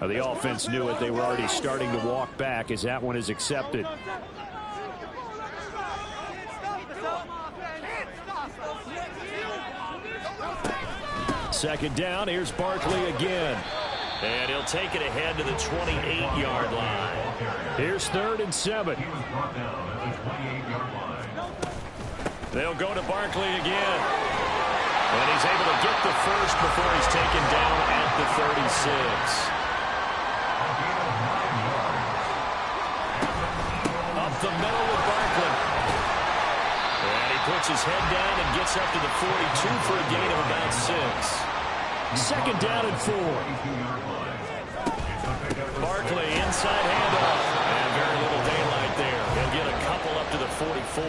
The offense knew it. They were already starting to walk back as that one is accepted. Second down. Here's Barkley again. And he'll take it ahead to the 28-yard line. Here's 3rd and 7. They'll go to Barkley again. And he's able to get the first before he's taken down at the 36. Up the middle with Barkley. And he puts his head down and gets up to the 42 for a gain of about 6. Second down and 4. Barkley inside handoff. And very little daylight there. He'll get a couple up to the 44.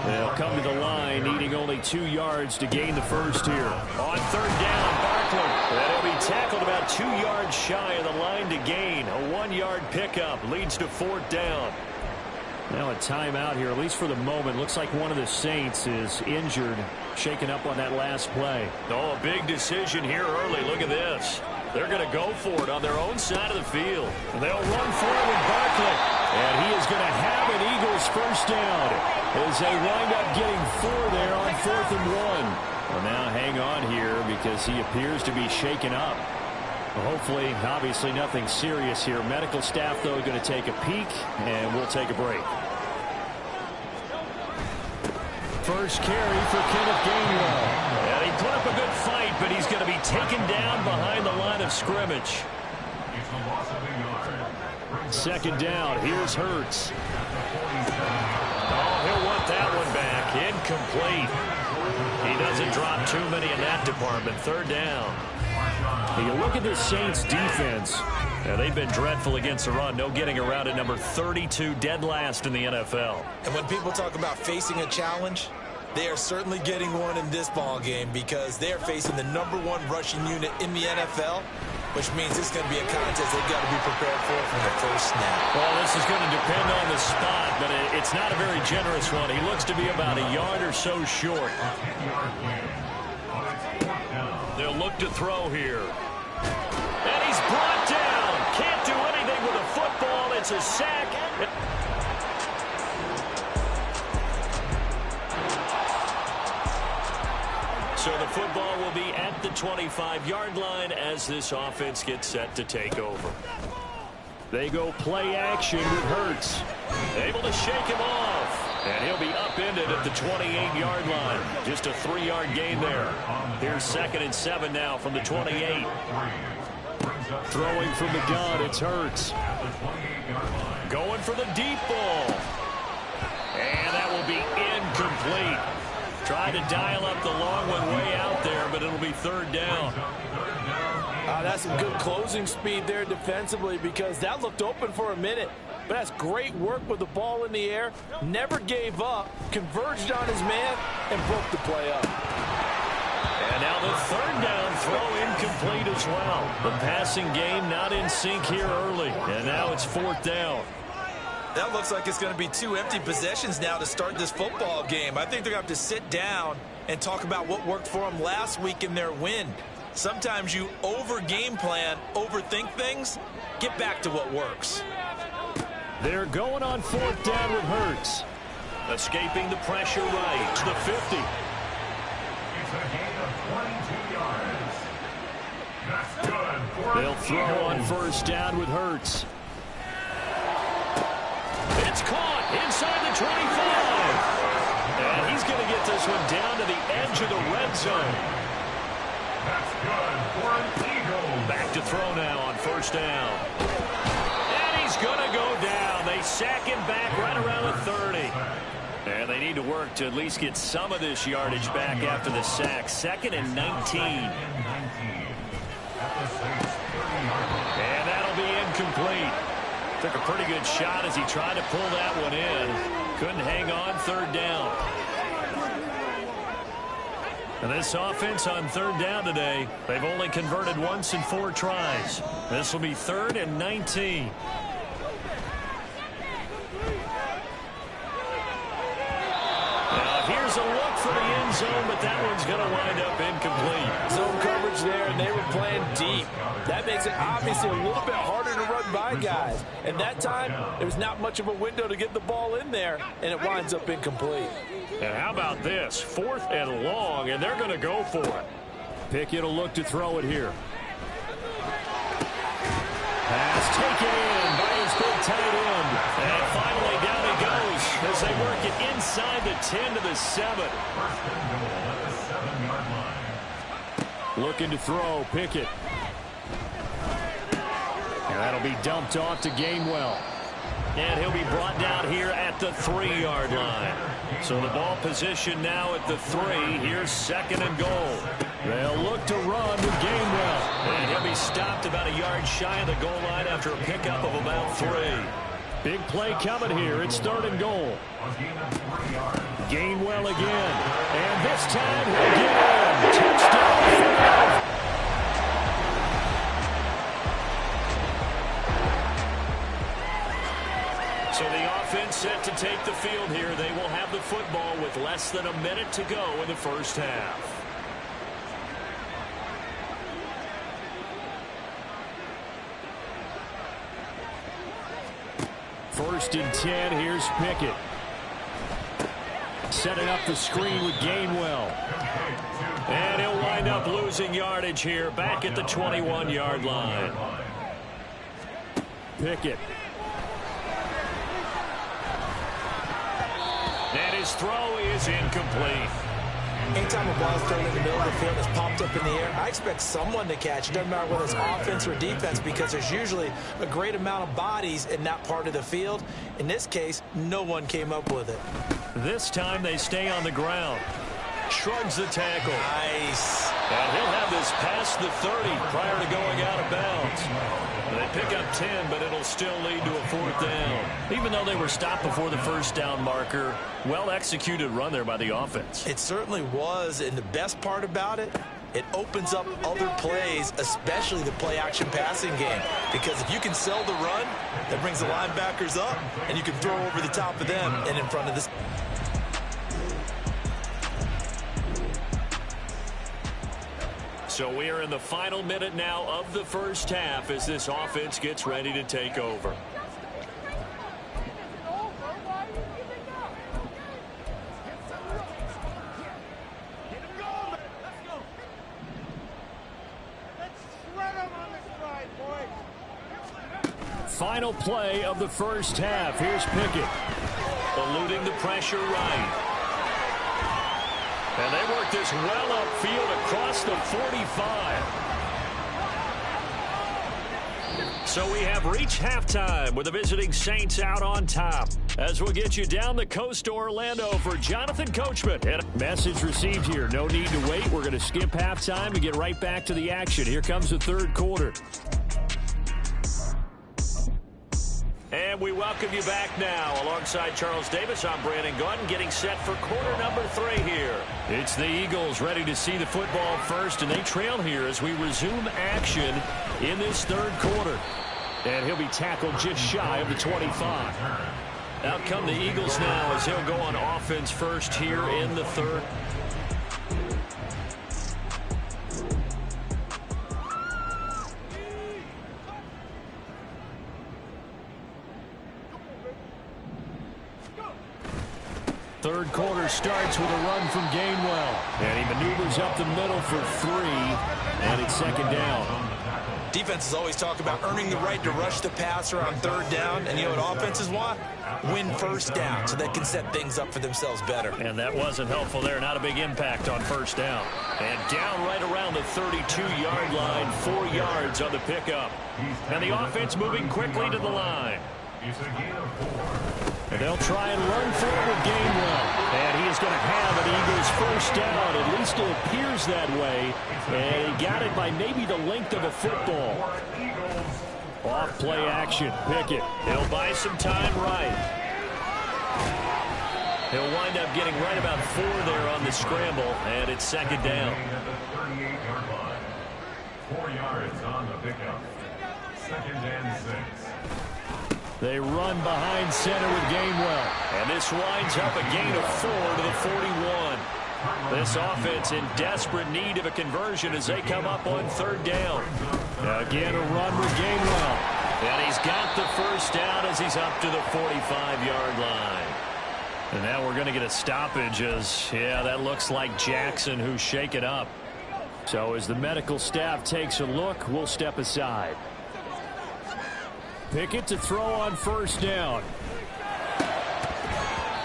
They'll come to the line, needing only 2 yards to gain the first here. On 3rd down, Barkley. And he'll be tackled about 2 yards shy of the line to gain. A 1-yard pickup leads to 4th down. Now a timeout here, at least for the moment. Looks like one of the Saints is injured, shaken up on that last play. Oh, a big decision here early. Look at this. They're going to go for it on their own side of the field. They'll run for it with Barkley. And he is going to have an Eagles first down as they wind up getting 4 there on 4th and 1. Well, now hang on here because he appears to be shaken up. Well, hopefully, obviously nothing serious here. Medical staff, though, going to take a peek, and we'll take a break. First carry for Kenneth Gainwell. And he put up a good fight, but he's going to be taken down behind the line of scrimmage. Second down, here's Hurts. Oh, he'll want that one back. Incomplete. He doesn't drop too many in that department. 3rd down. You look at this Saints defense. They've been dreadful against the run. No getting around at number 32, dead last in the NFL. And when people talk about facing a challenge, they are certainly getting one in this ball game because they are facing the #1 rushing unit in the NFL, which means it's going to be a contest they've got to be prepared for from the first snap. Well, this is going to depend on the spot, but it's not a very generous one. He looks to be about a yard or so short. They'll look to throw here. And he's brought down. Can't do anything with a football. It's a sack. So the football will be at the 25-yard line as this offense gets set to take over. They go play action with Hurts. Able to shake him off. And he'll be upended at the 28-yard line. Just a 3-yard gain there. Here's 2nd and 7 now from the 28. Throwing from the gun, it's Hurts. Going for the deep ball. And that will be incomplete. Tried to dial up the long one way out there, but it'll be 3rd down. That's some good closing speed there defensively because that looked open for a minute. But that's great work with the ball in the air. Never gave up, converged on his man, and broke the play up. And now the 3rd down throw incomplete as well. The passing game not in sync here early. And now it's 4th down. That looks like it's going to be 2 empty possessions now to start this football game. I think they're going to have to sit down and talk about what worked for them last week in their win. Sometimes you over-game plan, overthink things. Get back to what works. They're going on 4th down with Hurts. Escaping the pressure right to the 50. They'll throw on 1st down with Hurts. It's caught inside the 25. And he's going to get this one down to the edge of the red zone. That's good for an Eagle. Back to throw now on 1st down. And he's going to go down. They sack him back right around the 30. And they need to work to at least get some of this yardage back after the sack. 2nd and 19. And that'll be incomplete. Took a pretty good shot as he tried to pull that one in. Couldn't hang on. 3rd down. And this offense on 3rd down today, they've only converted once in 4 tries. This will be 3rd and 19. Now here's a look for the end zone, but that one's going to wind up incomplete. Zone coverage there. when they were playing deep. That makes it obviously a little bit harder to run by guys. And that time, there was not much of a window to get the ball in there, and it winds up incomplete. And how about this? 4th and long, and they're going to go for it. Pickett will look to throw it here. Pass taken in by his big tight end. And finally down he goes as they work it inside the 10 to the 7. Looking to throw, Pickett. And that'll be dumped off to Gainwell. And he'll be brought down here at the 3-yard line. So the ball position now at the 3. Here's 2nd and goal. They'll look to run with Gainwell. And he'll be stopped about a yard shy of the goal line after a pickup of about 3. Big play coming here. It's 3rd and goal. Gainwell again. And this time he'll get in. Touchdown. So the offense set to take the field here. They will have the football with less than a minute to go in the first half. 1st and 10. Here's Pickett. Setting up the screen with Gainwell. And he'll wind up losing yardage here back at the 21-yard line. Pickett. And his throw is incomplete. Anytime a ball's thrown in the middle of the field that's popped up in the air, I expect someone to catch. It doesn't matter whether it's offense or defense, because there's usually a great amount of bodies in that part of the field. In this case, no one came up with it. This time they stay on the ground. Shrugs the tackle. Nice. And he'll have this past the 30 prior to going out of bounds. They pick up 10, but it'll still lead to a 4th down. Even though they were stopped before the first down marker, well-executed run there by the offense. It certainly was, and the best part about it, it opens up other plays, especially the play-action passing game. Because if you can sell the run, that brings the linebackers up, and you can throw over the top of them and in front of this. So we are in the final minute now of the first half as this offense gets ready to take over. Final play of the first half. Here's Pickett. Eluding the pressure right. And they work this well upfield across the 45. So we have reached halftime with the visiting Saints out on top. As we'll get you down the coast to Orlando for Jonathan Coachman. And message received here. No need to wait. We're going to skip halftime and get right back to the action. Here comes the 3rd quarter. And we welcome you back now. Alongside Charles Davis, I'm Brandon Gordon, getting set for quarter number 3 here. It's the Eagles ready to see the football first, and they trail here as we resume action in this 3rd quarter. And he'll be tackled just shy of the 25. Out come the Eagles now as he'll go on offense first here in the 3rd. Third quarter starts with a run from Gainwell. And he maneuvers up the middle for 3. And it's 2nd down. Defenses always talk about earning the right to rush the passer on 3rd down. And you know what offenses want? Win 1st down so they can set things up for themselves better. And that wasn't helpful there. Not a big impact on 1st down. And down right around the 32-yard line. 4 yards on the pickup. And the offense moving quickly to the line. And they'll try and run for it with Gainwell. And he is going to have an Eagles 1st down. At least it appears that way. And he got it by maybe the length of a football. Off play action. Pickett. He'll buy some time right. He'll wind up getting right about 4 there on the scramble. And it's 2nd down. 4 yards on the pickup. 2nd and 6. They run behind center with Gainwell. And this winds up a gain of 4 to the 41. This offense in desperate need of a conversion as they come up on third down. Again, a run with Gainwell. And he's got the first down as he's up to the 45-yard line. And now we're going to get a stoppage as, yeah, that looks like Jackson who's shaken up. So as the medical staff takes a look, we'll step aside. Pickett to throw on first down.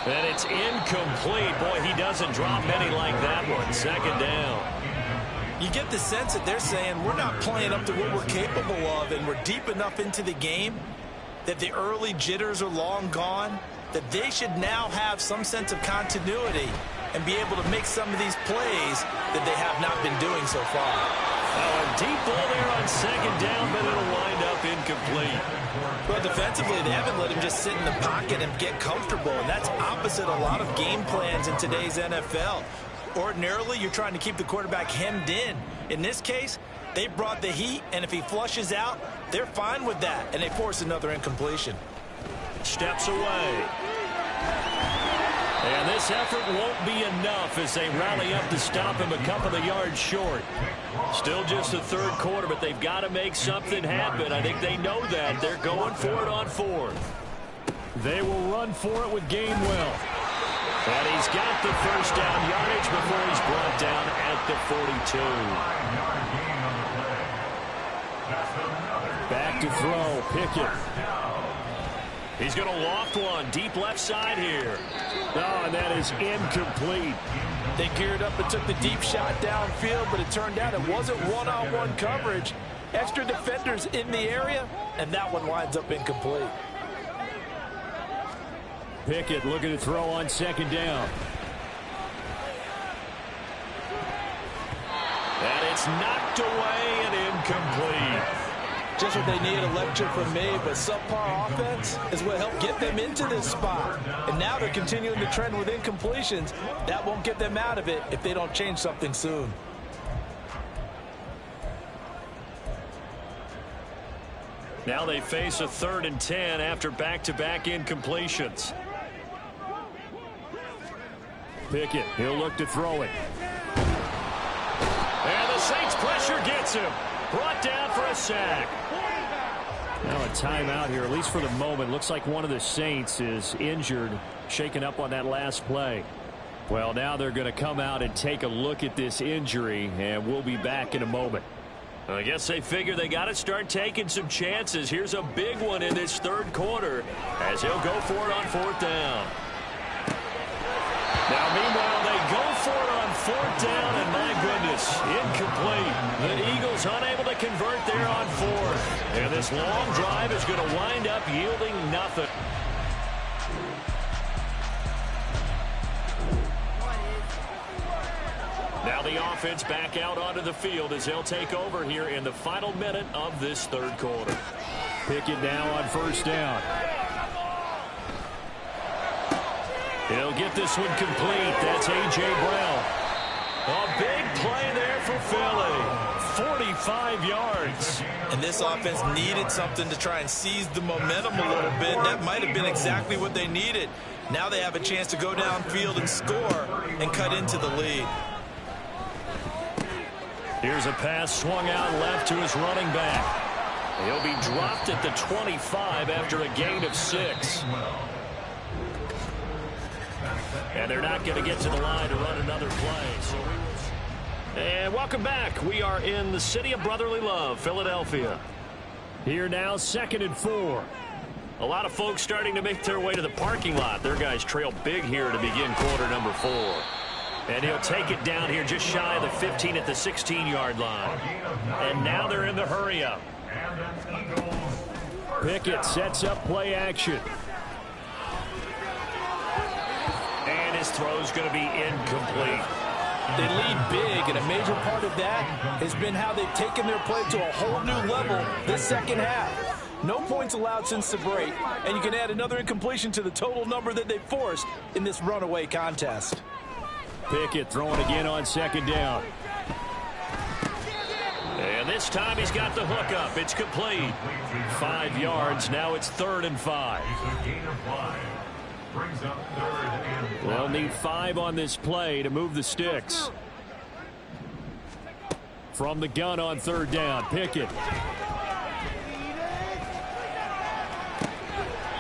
And it's incomplete. Boy, he doesn't drop many like that one. Second down. You get the sense that they're saying we're not playing up to what we're capable of, and we're deep enough into the game that the early jitters are long gone, that they should now have some sense of continuity and be able to make some of these plays that they have not been doing so far. Oh, a deep ball there on second down, but it'll wind up incomplete. Well, defensively, they haven't let him just sit in the pocket and get comfortable, and that's opposite a lot of game plans in today's NFL. Ordinarily, you're trying to keep the quarterback hemmed in. In this case, they brought the heat, and if he flushes out, they're fine with that, and they force another incompletion. Steps away. And this effort won't be enough as they rally up to stop him a couple of yards short. Still just the third quarter, but they've got to make something happen. I think they know that. They're going for it on fourth. They will run for it with Gainwell. And he's got the first down yardage before he's brought down at the 42. Back to throw, Pickett. He's going to loft one deep left side here. Oh, and that is incomplete. They geared up and took the deep shot downfield, but it turned out it wasn't one-on-one coverage. Extra defenders in the area, and that one winds up incomplete. Pickett looking to throw on second down. And it's knocked away and incomplete. Just what they need, a lecture from me, but subpar offense is what helped get them into this spot. And now they're continuing the trend with incompletions. That won't get them out of it if they don't change something soon. Now they face a 3rd and 10 after back-to-back incompletions. Pickett, he'll look to throw it. And the Saints pressure gets him. Brought down for a sack. Now a timeout here, at least for the moment. Looks like one of the Saints is injured, shaken up on that last play. Well, now they're going to come out and take a look at this injury, and we'll be back in a moment. I guess they figure they got to start taking some chances. Here's a big one in this third quarter as he'll go for it on fourth down. Now, meanwhile, they go for it on fourth down, and my goodness, incomplete. The Eagles unable to convert there on fourth. And this long drive is going to wind up yielding nothing. Now the offense back out onto the field as they'll take over here in the final minute of this third quarter. Pickett now on first down. He'll get this one complete. That's A.J. Brown. A big play there for Philly. 45 yards. And this offense needed something to try and seize the momentum a little bit. That might have been exactly what they needed. Now they have a chance to go downfield and score and cut into the lead. Here's a pass swung out left to his running back. He'll be dropped at the 25 after a gain of 6. And they're not going to get to the line to run another play. And welcome back. We are in the city of brotherly love, Philadelphia. Here now, 2nd and 4. A lot of folks starting to make their way to the parking lot. Their guys trail big here to begin quarter number 4. And he'll take it down here just shy of the 15 at the 16-yard line. And now they're in the hurry-up. Pickett sets up play action. And his throw's going to be incomplete. They lead big, and a major part of that has been how they've taken their play to a whole new level this second half. No points allowed since the break, and you can add another incompletion to the total number that they forced in this runaway contest. Pickett throwing again on second down. And this time he's got the hook up. It's complete. 5 yards. Now it's 3rd and 5. Brings up 3rd and 5. They'll need 5 on this play to move the sticks. From the gun on 3rd down, Pickett.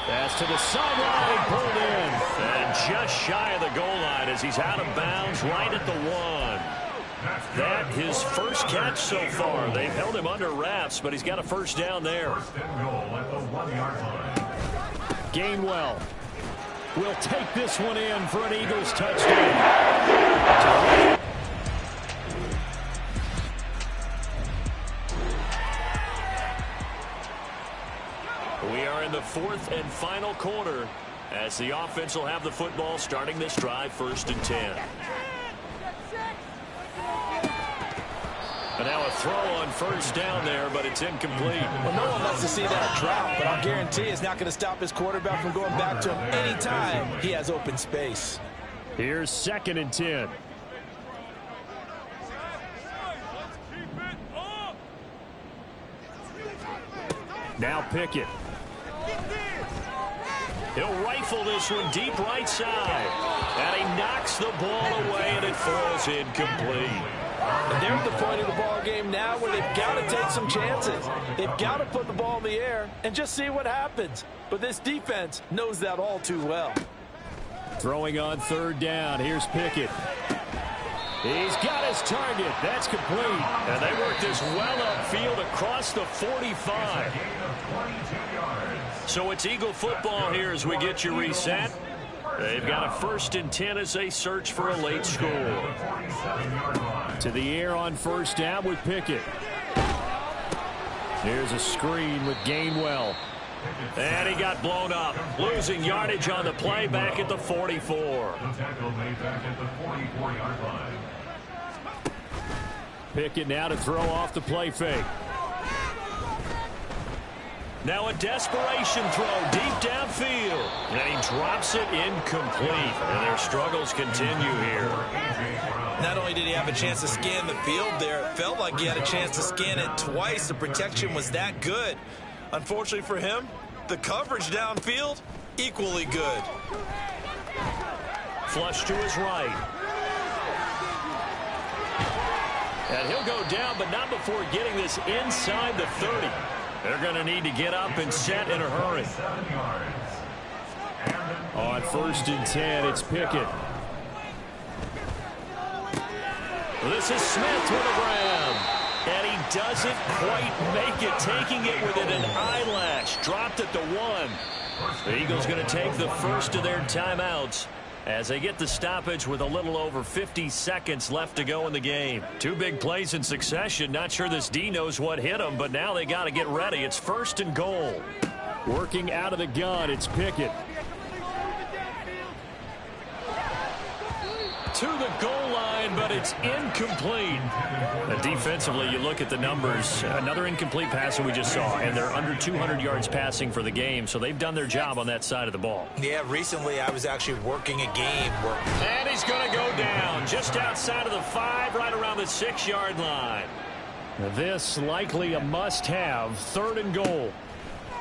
Pass to the sideline, pulled in. And just shy of the goal line as he's out of bounds right at the 1. That his first catch so far. They've held him under wraps, but he's got a first down there. 1st and goal at the 1-yard line. Gainwell will take this one in for an Eagles touchdown. We are in the 4th and final quarter as the offense will have the football starting this drive 1st and 10. And now a throw on 1st down there, but it's incomplete. Well, no one wants to see that drop, but I'll guarantee it's not going to stop his quarterback from going back to him anytime he has open space. Here's 2nd and 10. Now Pickett. He'll rifle this one deep right side. And he knocks the ball away, and it falls incomplete. And they're at the point of the ball game now where they've got to take some chances. They've got to put the ball in the air and just see what happens. But this defense knows that all too well. Throwing on 3rd down. Here's Pickett. He's got his target. That's complete. And they work this well upfield across the 45. So it's Eagle football here as we get you reset. They've got a 1st and 10 as they search for a late score. To the air on 1st down with Pickett. Here's a screen with Gainwell. And he got blown up. Losing yardage on the play back at the 44. The tackle made back at the 44-yard line. Pickett now to throw off the play fake. Now a desperation throw deep downfield. And he drops it incomplete. And their struggles continue here. Not only did he have a chance to scan the field there, it felt like he had a chance to scan it twice. The protection was that good. Unfortunately for him, the coverage downfield, equally good. Flush to his right. And he'll go down, but not before getting this inside the 30. They're going to need to get up and set in a hurry. On 1st and 10, it's Pickett. This is Smith with a grab. And he doesn't quite make it, taking it within an eyelash. Dropped at the 1. The Eagles going to take the first of their timeouts as they get the stoppage with a little over 50 seconds left to go in the game. 2 big plays in succession. Not sure this D knows what hit them, but now they got to get ready. It's 1st and goal. Working out of the gun, it's Pickett. To the goal line, but it's incomplete. Defensively, you look at the numbers. Another incomplete pass that we just saw, and they're under 200 yards passing for the game, so they've done their job on that side of the ball. Yeah, recently I was actually working a game where... And he's going to go down just outside of the 5, right around the 6-yard line. This likely a must-have. 3rd and goal.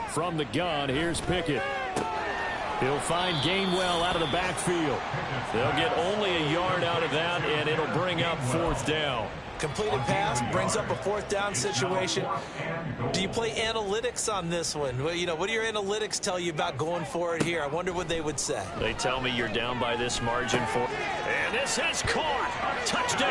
From the gun, here's Pickett. He'll find Gainwell out of the backfield. They'll get only a yard out of that, and it'll bring up 4th down. Completed pass brings up a 4th down situation. Do you play analytics on this one? Well, you know, what do your analytics tell you about going for it here? I wonder what they would say. They tell me you're down by this margin for... And this has caught. Touchdown.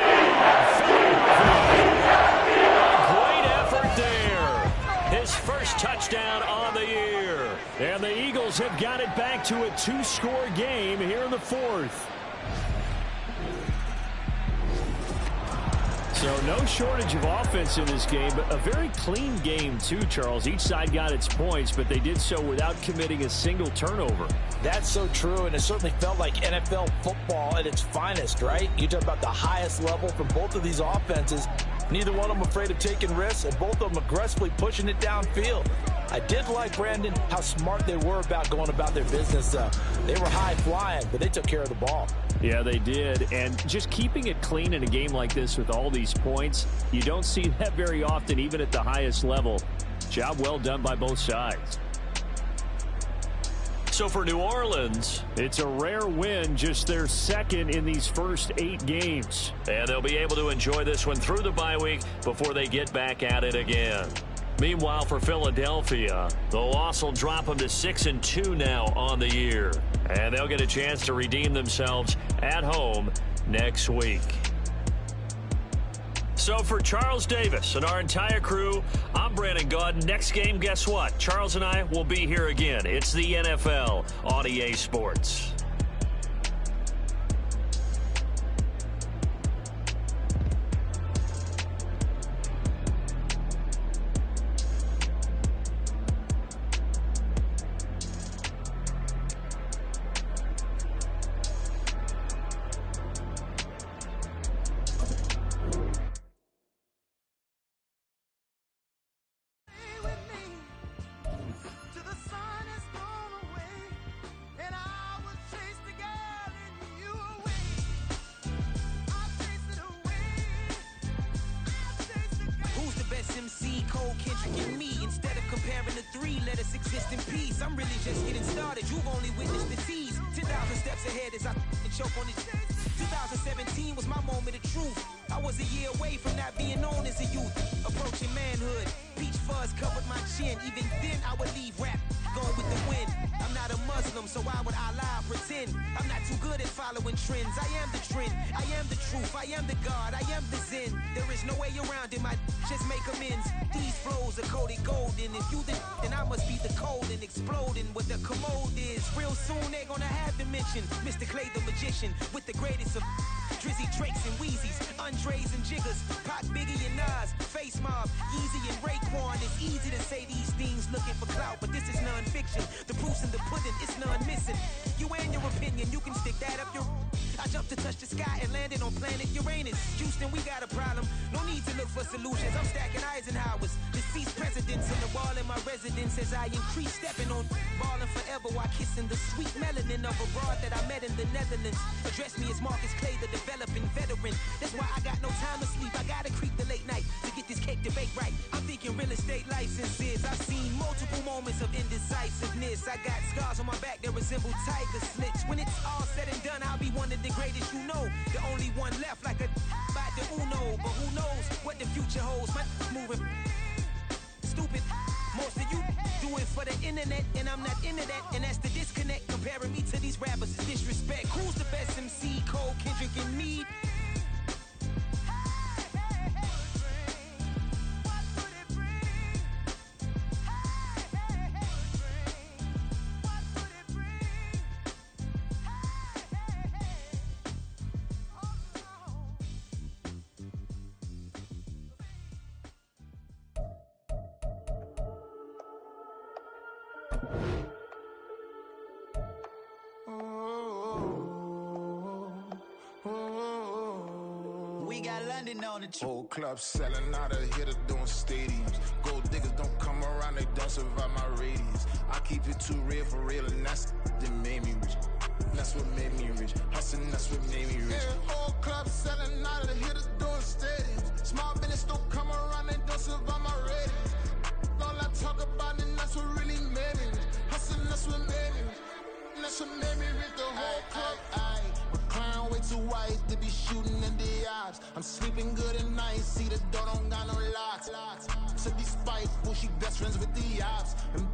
Great effort there. His first touchdown on the year. And the Eagles have got it back to a 2-score game here in the 4th. So no shortage of offense in this game, but a very clean game too, Charles. Each side got its points, but they did so without committing a single turnover. That's so true, and it certainly felt like NFL football at its finest, right? You talk about the highest level from both of these offenses. Neither one of them afraid of taking risks, and both of them aggressively pushing it downfield. I did like, Brandon, how smart they were about going about their business. They were high-flying, but they took care of the ball. Yeah, they did. And just keeping it clean in a game like this with all these points, you don't see that very often, even at the highest level. Job well done by both sides. So for New Orleans, it's a rare win, just their second in these first 8 games. And they'll be able to enjoy this one through the bye week before they get back at it again. Meanwhile, for Philadelphia, the loss will drop them to 6-2 now on the year. And they'll get a chance to redeem themselves at home next week. So for Charles Davis and our entire crew, I'm Brandon Gaudin. Next game, guess what? Charles and I will be here again. It's the NFL on EA Sports. I'm really just getting started. You've only witnessed the tease. 10,000 steps ahead as I choke on this. 2017 was my moment of truth. I was a year away from not being known as a youth. Approaching manhood. Peach fuzz covered my chin. Even then I would leave rap going with the wind. I'm not a Muslim, so why would I lie or pretend? I'm not too good at following trends. I am the trend. I am the truth. I am the God. I am the Zen. There is no way around it. My just make amends. These flows are coated golden. If you then I must be the cold and exploding what the commode is. Real soon they're gonna have to mention Mr. Clay the magician with the greatest of Drizzy Drakes and Wheezies, Andres and Jiggers, Pac, Biggie and Nas, Face Mob, Yeezy and Raekwon. It's easy to say these things looking for clout, but this is non-fiction. The proof's in the pudding, it's none missing. You and your opinion, you can stick that up your... I jumped to touch the sky and landed on planet Uranus. Houston, we got a problem. No need to look for solutions. I'm stacking Eisenhowers. Deceased presidents in the wall in my residence as I increase stepping on balling forever while kissing the sweet melanin of a broad that I met in the Netherlands. Address me as Marcus Clay, the developing veteran. That's why I got no time to sleep. I gotta creep the late night to get this cake to bake right. I'm thinking real estate licenses. I've seen multiple moments of indecisiveness. I got scars on my back that resemble tiger slits. When it's all said and done, I'll be one of the greatest you know. The only one left like a by the Uno. But who knows what the future holds? My moving stupid. Most of you do it for the internet, and I'm not into that. And that's the disconnect. Comparing me to these rappers is disrespect. Who's the best MC? Cole, Kendrick, and me? We got London on the trip. Whole club selling out of here to doing stadiums. Gold diggers don't come around, they don't survive my radius. I keep it too real for real, and that's that made me rich. That's what made me rich. Hustling, that's what made me rich. Yeah, whole club selling out of here to doing stadiums. Small business don't come around, they don't survive my radius. All I talk about, and that's what really made me rich. Hustling, that's what made me rich. That's what made me rich. The whole club. McLaren way too white to be shooting in the eyes. I'm sleeping good at night, see the door don't got no locks. To be spiteful, she best friends with the ops. And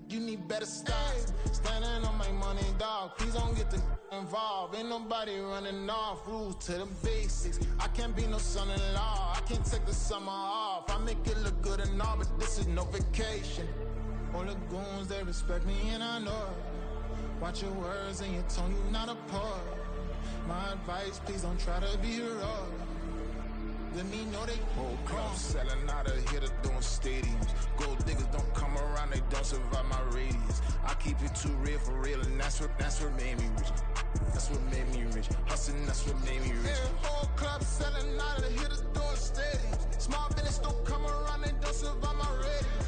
you need better stocks. Standing on my money, dog. Please don't get the involved. Ain't nobody running off. Rules to the basics. I can't be no son-in-law. I can't take the summer off. I make it look good and all, but this is no vacation. All the goons, they respect me and I know it. Watch your words and your tone, you not a part. My advice, please don't try to be heroic. Let me know they whole club selling out of here to doing stadiums. Gold diggers don't come around, they don't survive my radius. I keep it too real for real, and that's what made me rich. That's what made me rich. Hustling, that's what made me rich. Yeah, whole club selling out of here to doing stadiums. Small business don't come around, they don't survive my radius.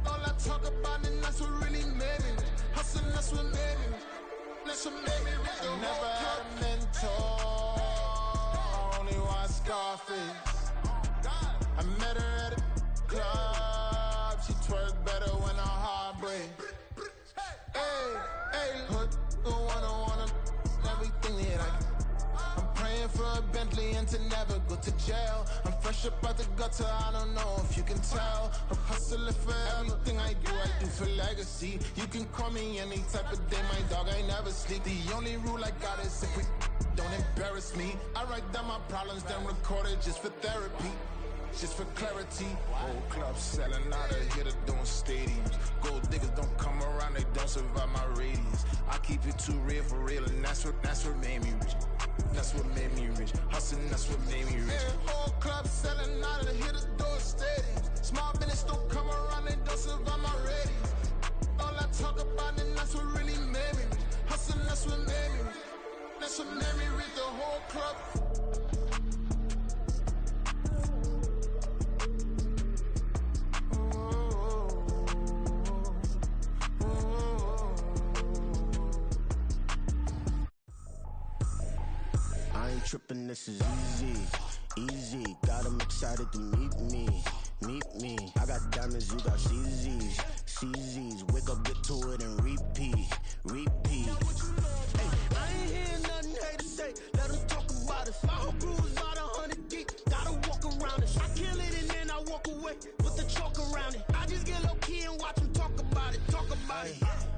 All I talk about, and that's what really made me rich. Hustling, that's what made me rich. That's what made me rich. I never had a mentor. Only one Scarface. I met her at a club. She twerked better when her heart breaks. mentally and to never go to jail. I'm fresh up out the gutter, I don't know if you can tell. I'm hustling for everything I do for legacy. You can call me any type of day, my dog, I never sleep. The only rule I got is if we don't embarrass me. I write down my problems, then record it just for therapy. Just for clarity, whole club selling out of here to doing stadiums. Gold diggers don't come around, they don't survive my radius. I keep it too real for real, and that's what made me rich. That's what made me rich. Hustling, that's what made me rich. Yeah, whole club selling out of here to doing stadiums. Small business don't come around, they don't survive my radius. All I talk about, and that's what really made me rich. Hustling, that's what made me rich. That's what made me rich. The whole club. Trippin', this is easy. Got 'em excited to meet me. I got diamonds, you got CZs. Wake up, get to it, and repeat. Hey, I ain't hear nothing haters say. Let them talk about us. My whole crew is about 100 deep. Gotta walk around it. I kill it and then I walk away. Put the chalk around it. I just get low key and watch them talk about it.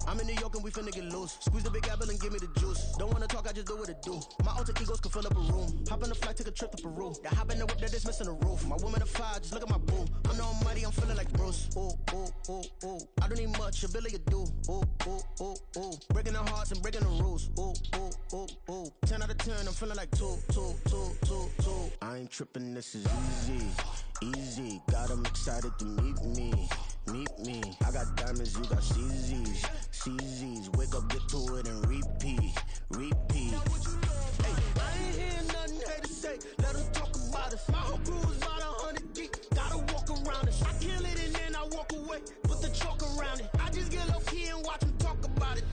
I'm in New York and we finna get loose. Squeeze the big apple and give me the juice. Don't wanna talk, I just do what it do. My alter egos can fill up a room. Hop on the flight, take a trip to Peru. That hop in the whip that is missing the roof. My woman a fire, just look at my boo. I'm the almighty, I'm feeling like Bruce. Ooh. I don't need much, ability to do. Ooh. Breaking the hearts and breaking the rules. Ooh. 10 out of 10, I'm feeling like two. I ain't tripping, this is easy. Got 'em excited to meet me. I got diamonds, you got CZs. Wake up, get to it, and repeat. Hey, I ain't hear nothing haters say. Let them talk about us. My whole crew is about 100 deep. Gotta walk around it. I kill it and then I walk away. Put the chalk around it. I just get low key and watch them talk about it.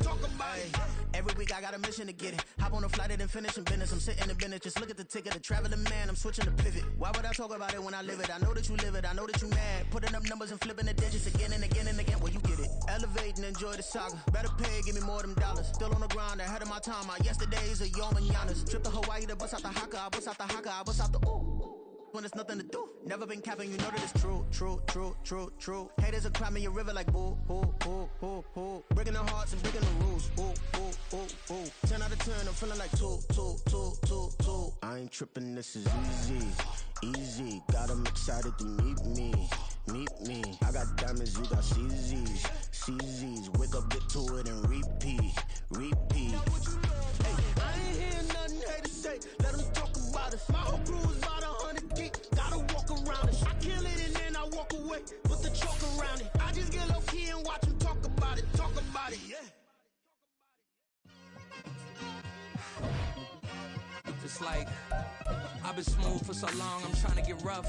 Every week I got a mission to get it. Hop on a flight and then finish in business. I'm sitting in business, just look at the ticket. The traveling man, I'm switching to pivot. Why would I talk about it when I live it? I know that you live it, I know that you mad. Putting up numbers and flipping the digits again and again. Well, you get it. Elevate and enjoy the saga. Better pay, give me more them dollars. Still on the grind, ahead of my time. My yesterdays are your mananas. Trip to Hawaii to bust out the haka. I bust out the ooh. When there's nothing to do. Never been capping, you know that it's true. Haters are crying me a river like boo. Breaking the hearts and breaking the rules. Ooh. 10 out of 10, I'm feeling like two. I ain't tripping, this is easy. Got 'em excited to meet me. I got diamonds, you got CZs. Wake up, get to it, and repeat. Hey, I ain't hear nothing haters say. Let them talk about us. My whole crew is about 100 deep. Gotta walk around it. I kill it and then I walk away. Put the chalk around it. I just get low key and watch them talk about it. Yeah. It's like I've been smooth for so long, I'm trying to get rough.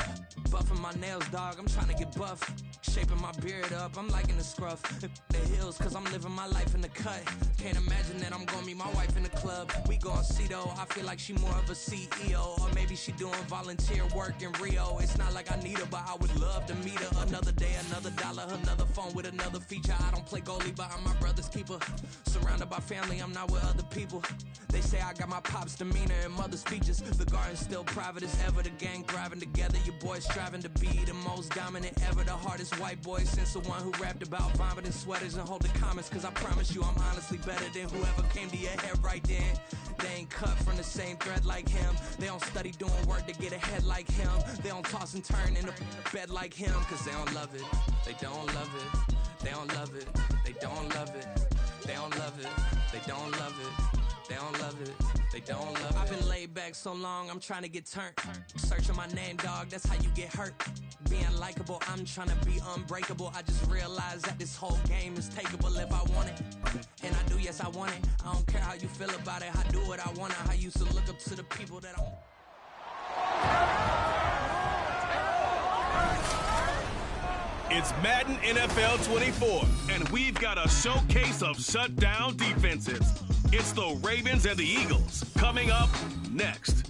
Buffing my nails, dog, I'm trying to get buff. Shaping my beard up, I'm liking the scruff. The hills, cause I'm living my life in the cut. Can't imagine that I'm gonna meet my wife in the club. We gon' see though, I feel like she more of a CEO. Or maybe she doing volunteer work in Rio. It's not like I need her, but I would love to meet her. Another day, another dollar, another phone with another feature. I don't play goalie, but I'm my brother's keeper. Surrounded by family, I'm not with other people. They say I got my pop's demeanor and mother's features. The garden's still private as ever. The gang thriving together. Your boys striving to be the most dominant ever. The hardest white boy since the one who rapped about vomiting sweaters and holding comments. Cause I promise you I'm honestly better than whoever came to your head right then. They ain't cut from the same thread like him. They don't study doing work to get ahead like him. They don't toss and turn in the bed like him. Cause they don't love it. They don't love it. They don't love it. They don't love it. They don't love it. They don't love it. They don't love it, they don't love it. I've been laid back so long, I'm trying to get turned. Searching my name, dog, that's how you get hurt. Being likable, I'm trying to be unbreakable. I just realized that this whole game is takeable if I want it. And I do, yes, I want it. I don't care how you feel about it, I do what I want. I used to look up to the people that I... It's Madden NFL 24, and we've got a showcase of shutdown defenses. It's the Ravens and the Eagles coming up next.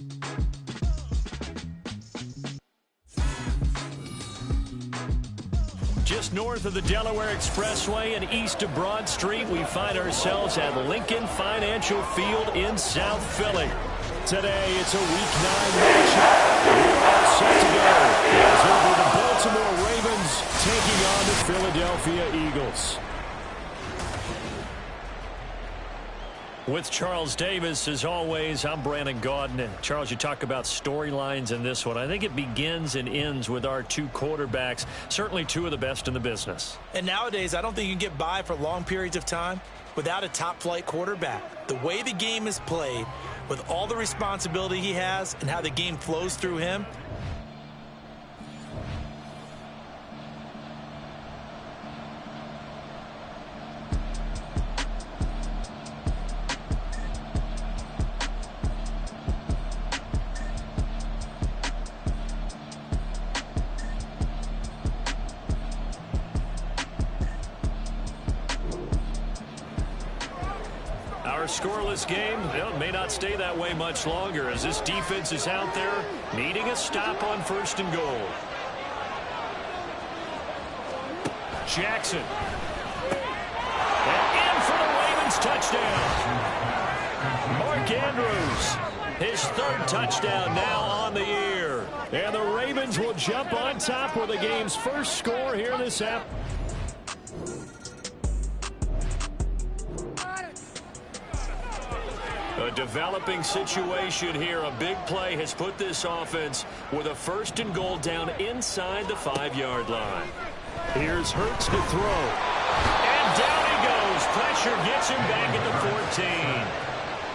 Just north of the Delaware Expressway and east of Broad Street, we find ourselves at Lincoln Financial Field in South Philly. Today, it's a Week 9 matchup. We're all set to go. As it'll be the Baltimore Ravens taking on the Philadelphia Eagles. With Charles Davis, as always, I'm Brandon Gaudin. And Charles, you talk about storylines in this one. I think it begins and ends with our two quarterbacks, certainly two of the best in the business. And nowadays, I don't think you can get by for long periods of time without a top-flight quarterback. The way the game is played, with all the responsibility he has and how the game flows through him, Our scoreless game, well, may not stay that way much longer as this defense is out there needing a stop on 1st and goal. Jackson. And in for the Ravens touchdown. Mark Andrews, his 3rd touchdown now on the year. And the Ravens will jump on top with the game's first score here this afternoon. A developing situation here. A big play has put this offense with a 1st and goal down inside the 5-yard line. Here's Hurts to throw. And down he goes. Pressure gets him back at the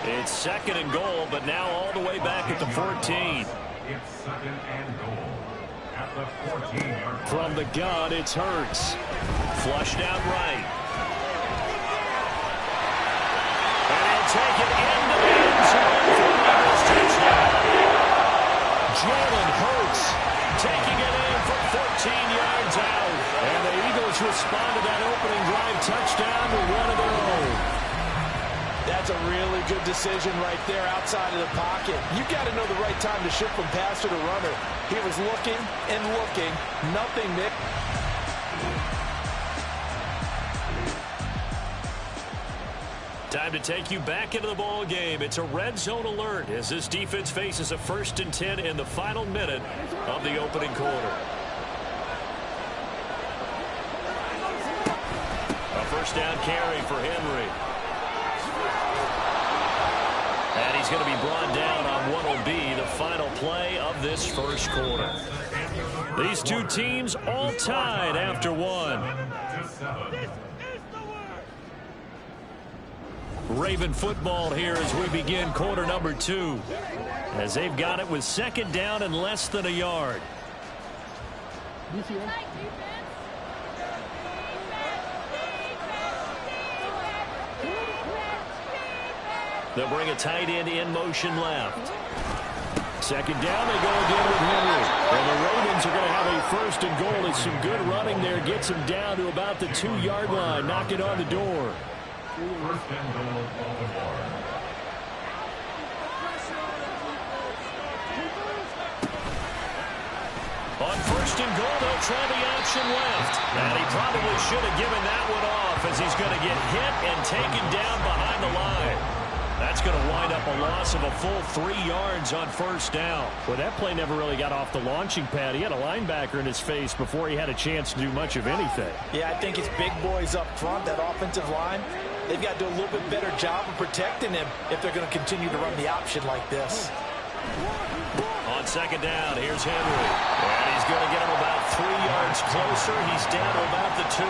14. It's 2nd and goal, but now all the way back at the 14. It's 2nd and goal at the 14-yard line. From the gun, it's Hurts. Flushed out right. And he'll take it into the end zone for the Eagles touchdown. Jalen Hurts Taking it in from 14 yards out. And the Eagles respond to that opening drive touchdown with one of their own. That's a really good decision right there outside of the pocket. You got to know the right time to shift from passer to runner. He was looking and looking. Nothing there. Time to take you back into the ball game. It's a red zone alert as this defense faces a 1st and 10 in the final minute of the opening quarter. A 1st down carry for Henry. And he's going to be brought down on what will be the final play of this 1st quarter. These two teams all tied after one. Raven football here as we begin quarter number 2. As they've got it with 2nd down and less than a yard. They'll bring a tight end in motion left. 2nd down, they go again with Henry. And the Ravens are going to have a 1st and goal. It's some good running there. Gets him down to about the 2-yard line. Knock it on the door. 1st and goal, Baltimore. On 1st and goal, they'll try the option left. And he probably should have given that one off as he's going to get hit and taken down behind the line. That's going to wind up a loss of a full 3 yards on 1st down. Well, that play never really got off the launching pad. He had a linebacker in his face before he had a chance to do much of anything. Yeah, I think it's big boys up front, that offensive line. They've got to do a little bit better job of protecting him if they're going to continue to run the option like this. On 2nd down, here's Henry. And he's going to get him about 3 yards closer. He's down to about the 2.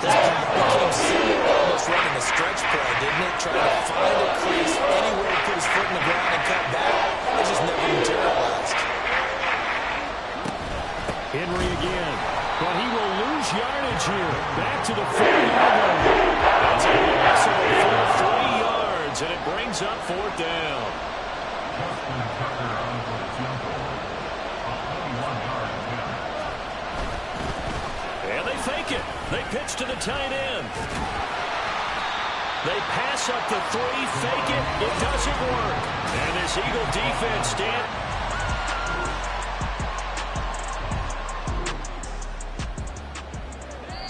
This became silly, almost running a stretch play, didn't it? Trying to find a crease anywhere to put his foot in the ground and cut back. It just never materialized. Henry again. But he will lose yardage here. Back to the 4-yard line. That's a loss of a full 3 yards, and it brings up 4th down. And they fake it. They pitch to the tight end. They pass up the 3, fake it. It doesn't work. And this Eagle defense stand.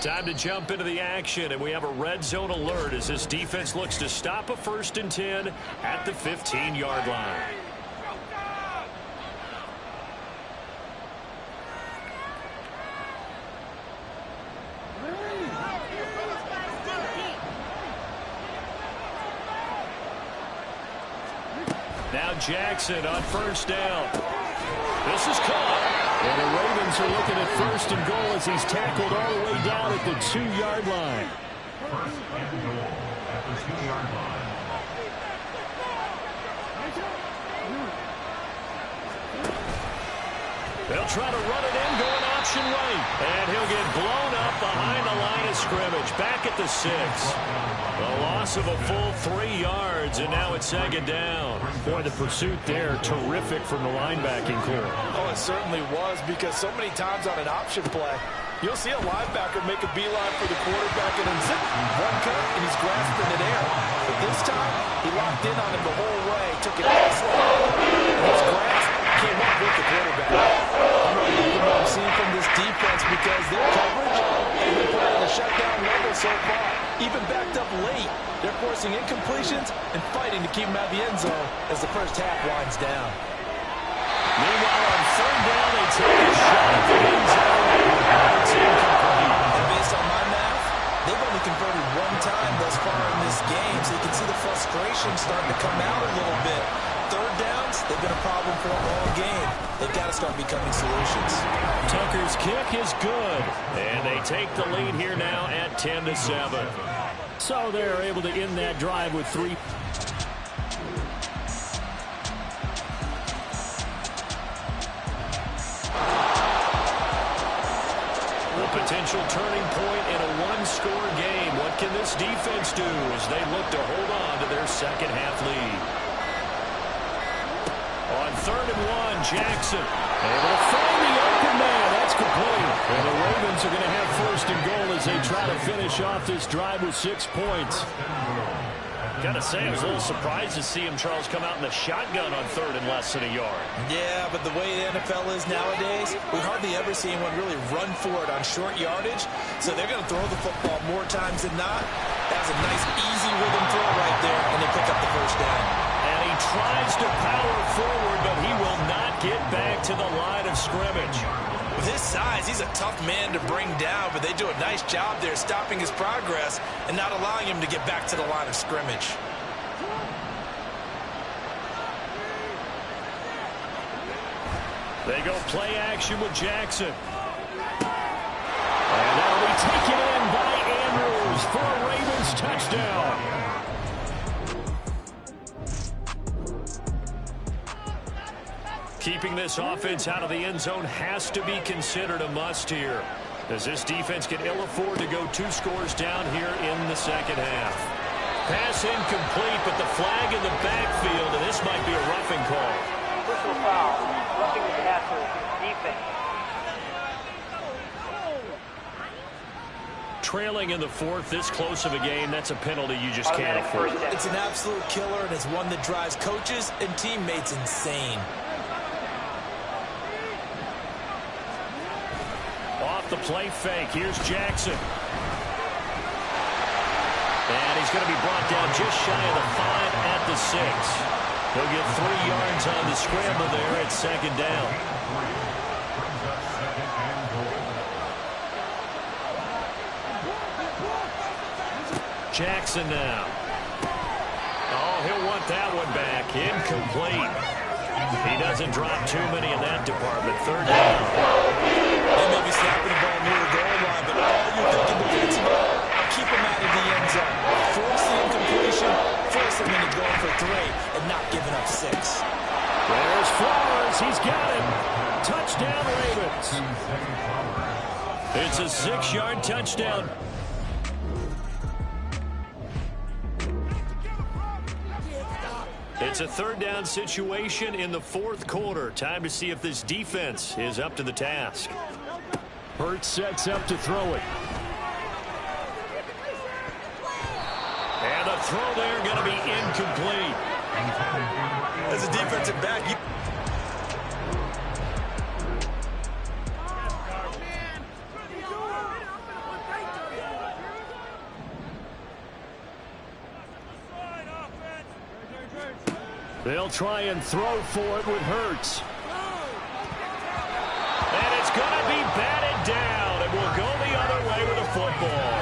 Time to jump into the action, and we have a red zone alert as this defense looks to stop a 1st and 10 at the 15-yard line. Now Jackson on 1st down. This is caught. And the Ravens are looking at 1st and goal as he's tackled all the way down at the 2-yard line. 1st and goal at the 2-yard line. They'll try to run it in, going option right. And he'll get blown up behind the line of scrimmage. Back at the 6. A loss of a full 3 yards, and now it's 2nd down. Boy, the pursuit there, terrific from the linebacking core. Oh, it certainly was, because so many times on an option play, you'll see a linebacker make a beeline for the quarterback and then zip, one cut, and he's grasping it air. But this time, he locked in on him the whole way, took it excellent, and his grasp came up with the quarterback. I'm really liking what I'm seeing from this defense because their coverage has been playing at a shutdown level so far. Even backed up late, they're forcing incompletions and fighting to keep them out of the end zone as the first half winds down. Meanwhile, on 3rd down, they take a shot at the end zone. It's incomplete. And based on my math, they've only converted 1 time thus far in this game, so you can see the frustration starting to come out a little bit. 3rd downs, they've been a problem for them all game. They've got to start becoming solutions. Tucker's kick is good. And they take the lead here now at 10-7. So they're able to end that drive with 3. A potential turning point in a 1-score game. What can this defense do as they look to hold on to their second half lead? On 3rd and 1, Jackson able to find the open man. That's complete. And the Ravens are going to have 1st and goal as they try to finish off this drive with 6 points. Gotta say, I was a little surprised to see him, Charles, come out in the shotgun on 3rd and less than a yard. Yeah, but the way the NFL is nowadays, we hardly ever see anyone really run for it on short yardage. So they're going to throw the football more times than not. That's a nice, easy rhythm throw right there, and they pick up the 1st down. And he tries to power forward, but he will not get back to the line of scrimmage. With his size, he's a tough man to bring down, but they do a nice job there stopping his progress and not allowing him to get back to the line of scrimmage. They go play action with Jackson. And that'll be taken in by Andrews for a Ravens touchdown. Keeping this offense out of the end zone has to be considered a must here, as this defense can ill afford to go 2 scores down here in the second half. Pass incomplete, but the flag in the backfield, and this might be a roughing call. Personal foul, roughing the passer, defense. Trailing in the 4th, this close of a game, that's a penalty you just can't afford. It's an absolute killer, and it's one that drives coaches and teammates insane. Off the play fake, here's Jackson. And he's going to be brought down just shy of the 5 at the 6. He'll get 3 yards on the scramble there at 2nd down. Jackson now. Oh, he'll want that one back. Incomplete. He doesn't drop too many in that department. 3rd down. They may be snapping the ball near the goal line, but all you're thinking defensively, keep them out of the end zone. Force the incompletion, force them into going for 3, and not giving up 6. There's Flowers. He's got it. Touchdown, Ravens. It's a 6-yard touchdown. It's a 3rd down situation in the 4th quarter. Time to see if this defense is up to the task. Hurts sets up to throw it. And the throw there going to be incomplete. As a defensive back, you... They'll try and throw for it with Hurts. And it's going to be batted down. It will go the other way with the football.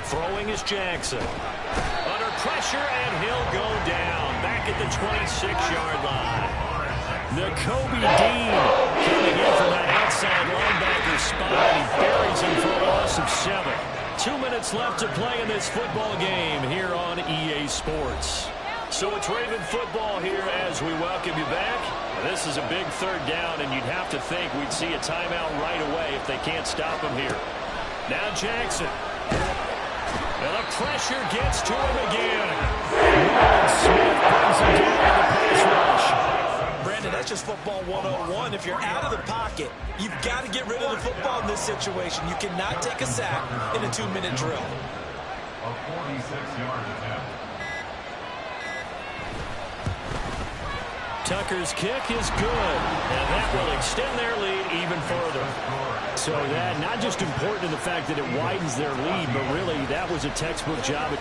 Throwing is Jackson. Under pressure, and he'll go down. Back at the 26-yard line. Nakobe Dean coming in from that outside linebacker spot, and he buries him for a loss of 7. 2 minutes left to play in this football game here on EA Sports. So it's Raven football here as we welcome you back. This is a big third down, and you'd have to think we'd see a timeout right away if they can't stop him here. Now Jackson. And the pressure gets to him again. Smith brings him down with the pass rush. Brandon, that's just football 101. If you're out of the pocket, you've got to get rid of the football in this situation. You cannot take a sack in a 2-minute drill. A 46-yard attempt. Tucker's kick is good, and that will extend their lead even further. So that not just important in the fact that it widens their lead, but really that was a textbook job.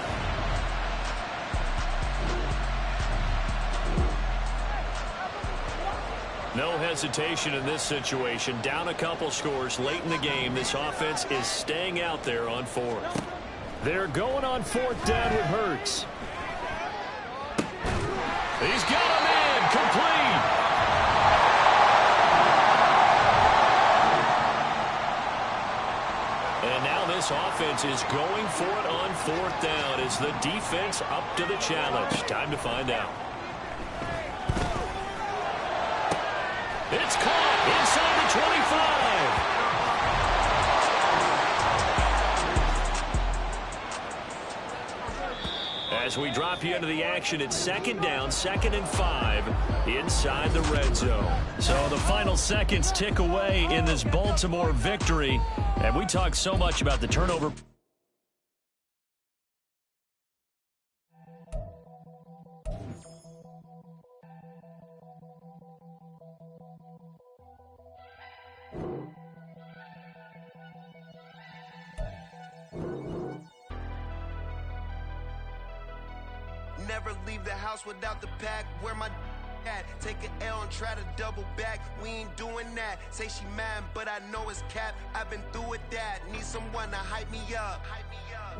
No hesitation in this situation. Down a couple scores late in the game. This offense is staying out there on 4th. They're going on 4th down with Hurts. He's got a man complete. And now this offense is going for it on 4th down. Is the defense up to the challenge? Time to find out. It's caught inside the 25. As we drop you into the action, it's 2nd down, 2nd and 5 inside the red zone. So the final seconds tick away in this Baltimore victory. And we talk so much about the turnover. Never leave the house without the pack. Where my at? Take an L and try to double back. We ain't doing that. Say she mad, but I know it's cap. I've been through with that. Need someone to hype me up.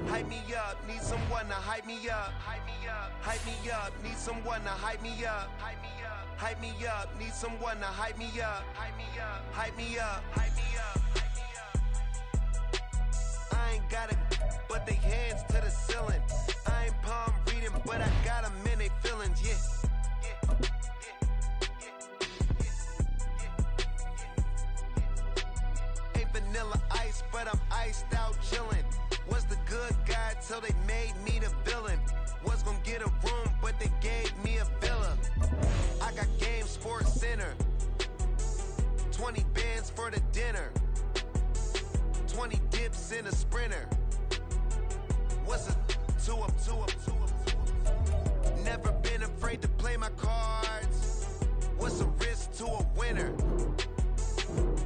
Hype me up. Need someone to hype me up. Hype me up. Hype me up. Need someone to hype me up. Hype me up. Hype me up. Need someone to hype me up. Hype me up. Hype me up. Hype me up. I ain't got it, but they hands to the ceiling. I ain't palm reading, but I got them in they feelings, yeah. Ain't vanilla ice, but I'm iced out chillin'. Was the good guy till they made me the villain. Was gonna get a room, but they gave me a villa. I got Game Sports Center. 20 bands for the dinner. 20 dips in a sprinter. What's a 2 up, 2 up, 2 up, 2 up? Never been afraid to play my cards. What's a risk to a winner?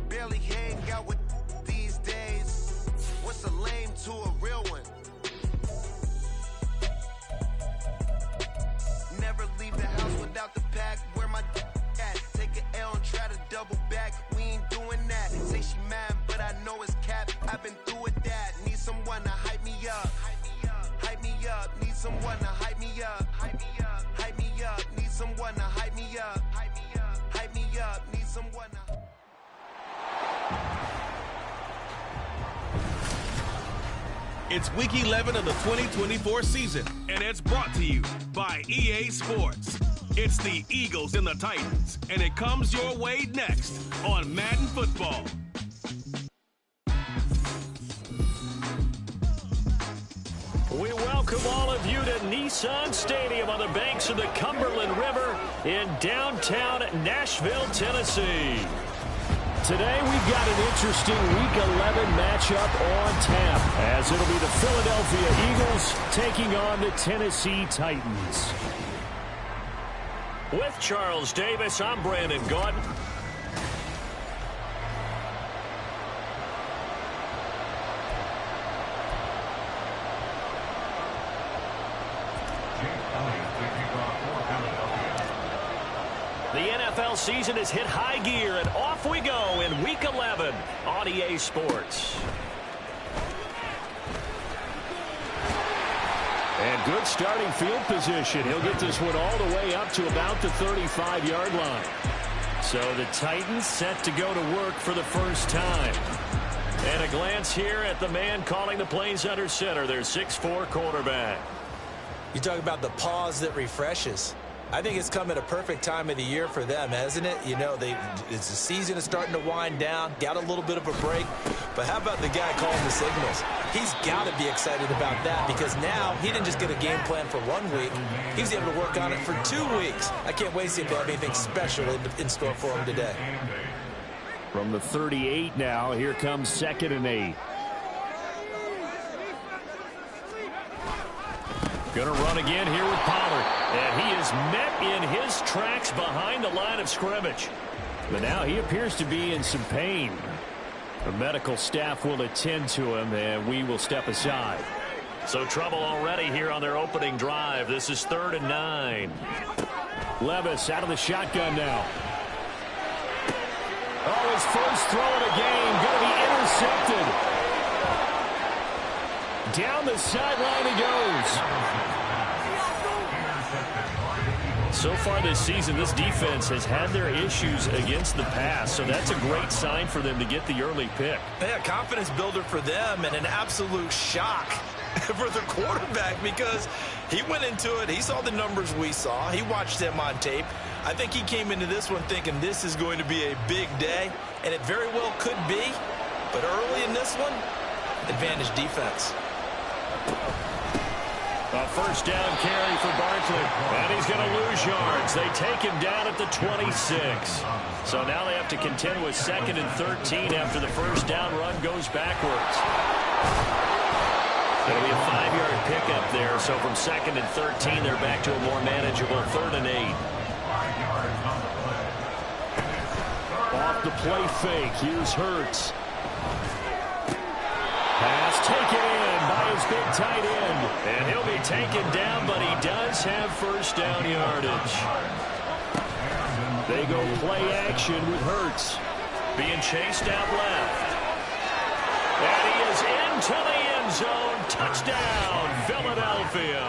Barely hang out with these days. What's a lame to a real one? Never leave the house without the pack. Where my at? Take an L and try to double back. We ain't doing that. Say she mad, but I know it's cap. I've been through with that. Need someone to hype me up. Hype me up. Need someone to hype me up. Hype me up. Hype me up. Need someone to hype me up. Hype me up. Hype me up. Need someone to. It's week 11 of the 2024 season, and it's brought to you by EA Sports. It's the Eagles and the Titans, and it comes your way next on Madden Football. We welcome all of you to Nissan Stadium on the banks of the Cumberland River in downtown Nashville, Tennessee. Today we've got an interesting Week 11 matchup on tap, as it'll be the Philadelphia Eagles taking on the Tennessee Titans. With Charles Davis, I'm Brandon Gaudin. The NFL season has hit high gear, and off we go in Week 11 on EA Sports. And good starting field position. He'll get this one all the way up to about the 35-yard line. So the Titans set to go to work for the first time. And a glance here at the man calling the plays under center, their 6'4" quarterback. You talk about the pause that refreshes. I think it's come at a perfect time of the year for them, hasn't it? You know, it's the season is starting to wind down, got a little bit of a break. But how about the guy calling the signals? He's got to be excited about that because now he didn't just get a game plan for 1 week. He was able to work on it for 2 weeks. I can't wait to see if they have anything special in store for him today. From the 38 now, here comes 2nd and 8. Going to run again here with Pollard. And he is met in his tracks behind the line of scrimmage. But now he appears to be in some pain. The medical staff will attend to him, and we will step aside. So trouble already here on their opening drive. This is 3rd and 9. Levis out of the shotgun now. Oh, his first throw of the game going to be intercepted. Down the sideline he goes. So far this season, this defense has had their issues against the pass, so that's a great sign for them to get the early pick. Yeah, confidence builder for them and an absolute shock for the quarterback because he went into it. He saw the numbers we saw. He watched them on tape. I think he came into this one thinking this is going to be a big day, and it very well could be. But early in this one, advantage defense. A first down carry for Barkley. And he's going to lose yards. They take him down at the 26. So now they have to contend with 2nd and 13 after the first down run goes backwards. It'll be a 5-yard pickup there. So from 2nd and 13, they're back to a more manageable 3rd and 8. Off the play fake. Here's Hurts. Pass taken in by his big tight end. And he'll be taken down, but he does have first down yardage. They go play action with Hurts. Being chased out left. And he is into the end zone. Touchdown, Philadelphia.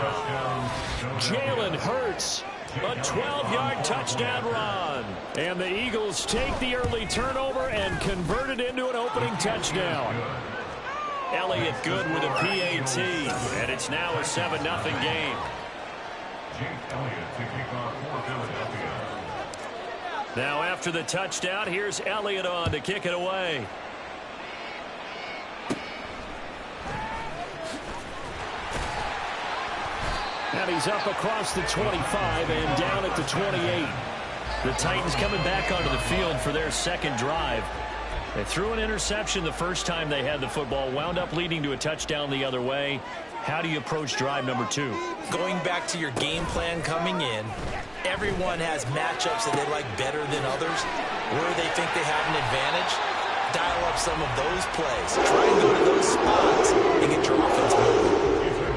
Jalen Hurts. A 12-yard touchdown run. And the Eagles take the early turnover and convert it into an opening touchdown. Elliott good with a PAT, and it's now a 7-0 game. Now after the touchdown, here's Elliott on to kick it away. And he's up across the 25 and down at the 28. The Titans coming back onto the field for their second drive. They threw an interception the first time they had the football, wound up leading to a touchdown the other way. How do you approach drive number 2? Going back to your game plan coming in, everyone has matchups that they like better than others. Where they think they have an advantage, dial up some of those plays. Try and go to those spots and get your offense moving.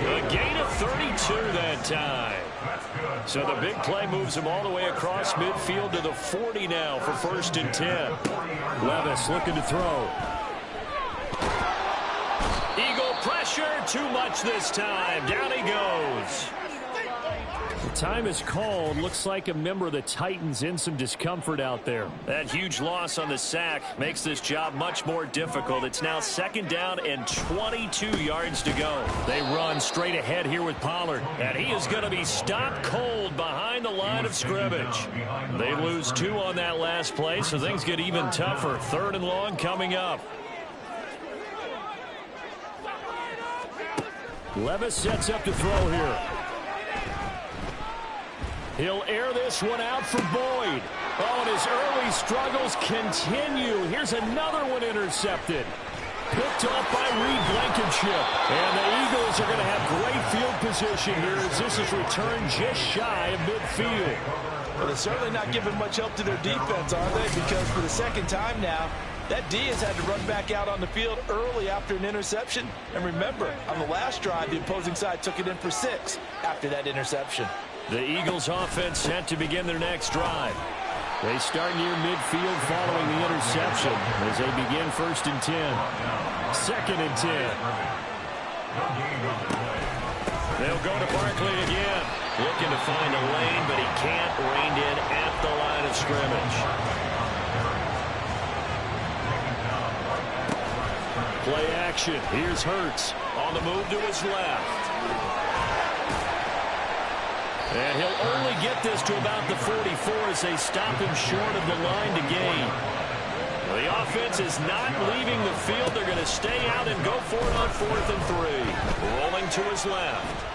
A gain of 32 that time. So the big play moves him all the way across midfield to the 40 now for 1st and 10. Levis looking to throw. Eagle pressure, too much this time. Down he goes. The time is called. Looks like a member of the Titans in some discomfort out there. That huge loss on the sack makes this job much more difficult. It's now 2nd down and 22 yards to go. They run straight ahead here with Pollard, and he is going to be stopped cold behind the line of scrimmage. They lose 2 on that last play, so things get even tougher. 3rd and long coming up. Levis sets up to throw here. He'll air this one out for Boyd. Oh, and his early struggles continue. Here's another one intercepted. picked off by Reed Blankenship. And the Eagles are going to have great field position here as this is returned just shy of midfield. Well, they're certainly not giving much help to their defense, are they? Because for the second time now, that D has had to run back out on the field early after an interception. And remember, on the last drive, the opposing side took it in for 6 after that interception. The Eagles offense set to begin their next drive. They start near midfield following the interception as they begin 1st and 10. 2nd and 10. They'll go to Barkley again. Looking to find a lane, but he can't. Reined in at the line of scrimmage. Play action. Here's Hurts on the move to his left. And he'll only get this to about the 44 as they stop him short of the line to gain. Well, the offense is not leaving the field. They're going to stay out and go for it on 4th and 3. Rolling to his left.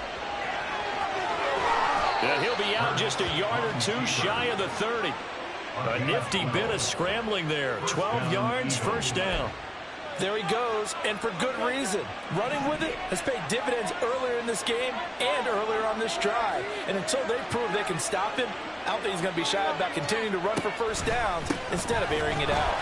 And he'll be out just a yard or 2 shy of the 30. A nifty bit of scrambling there. 12 yards, 1st down. There he goes, and for good reason. Running with it has paid dividends earlier in this game and earlier on this drive. And until they prove they can stop him, I don't think he's going to be shy about continuing to run for 1st downs instead of airing it out.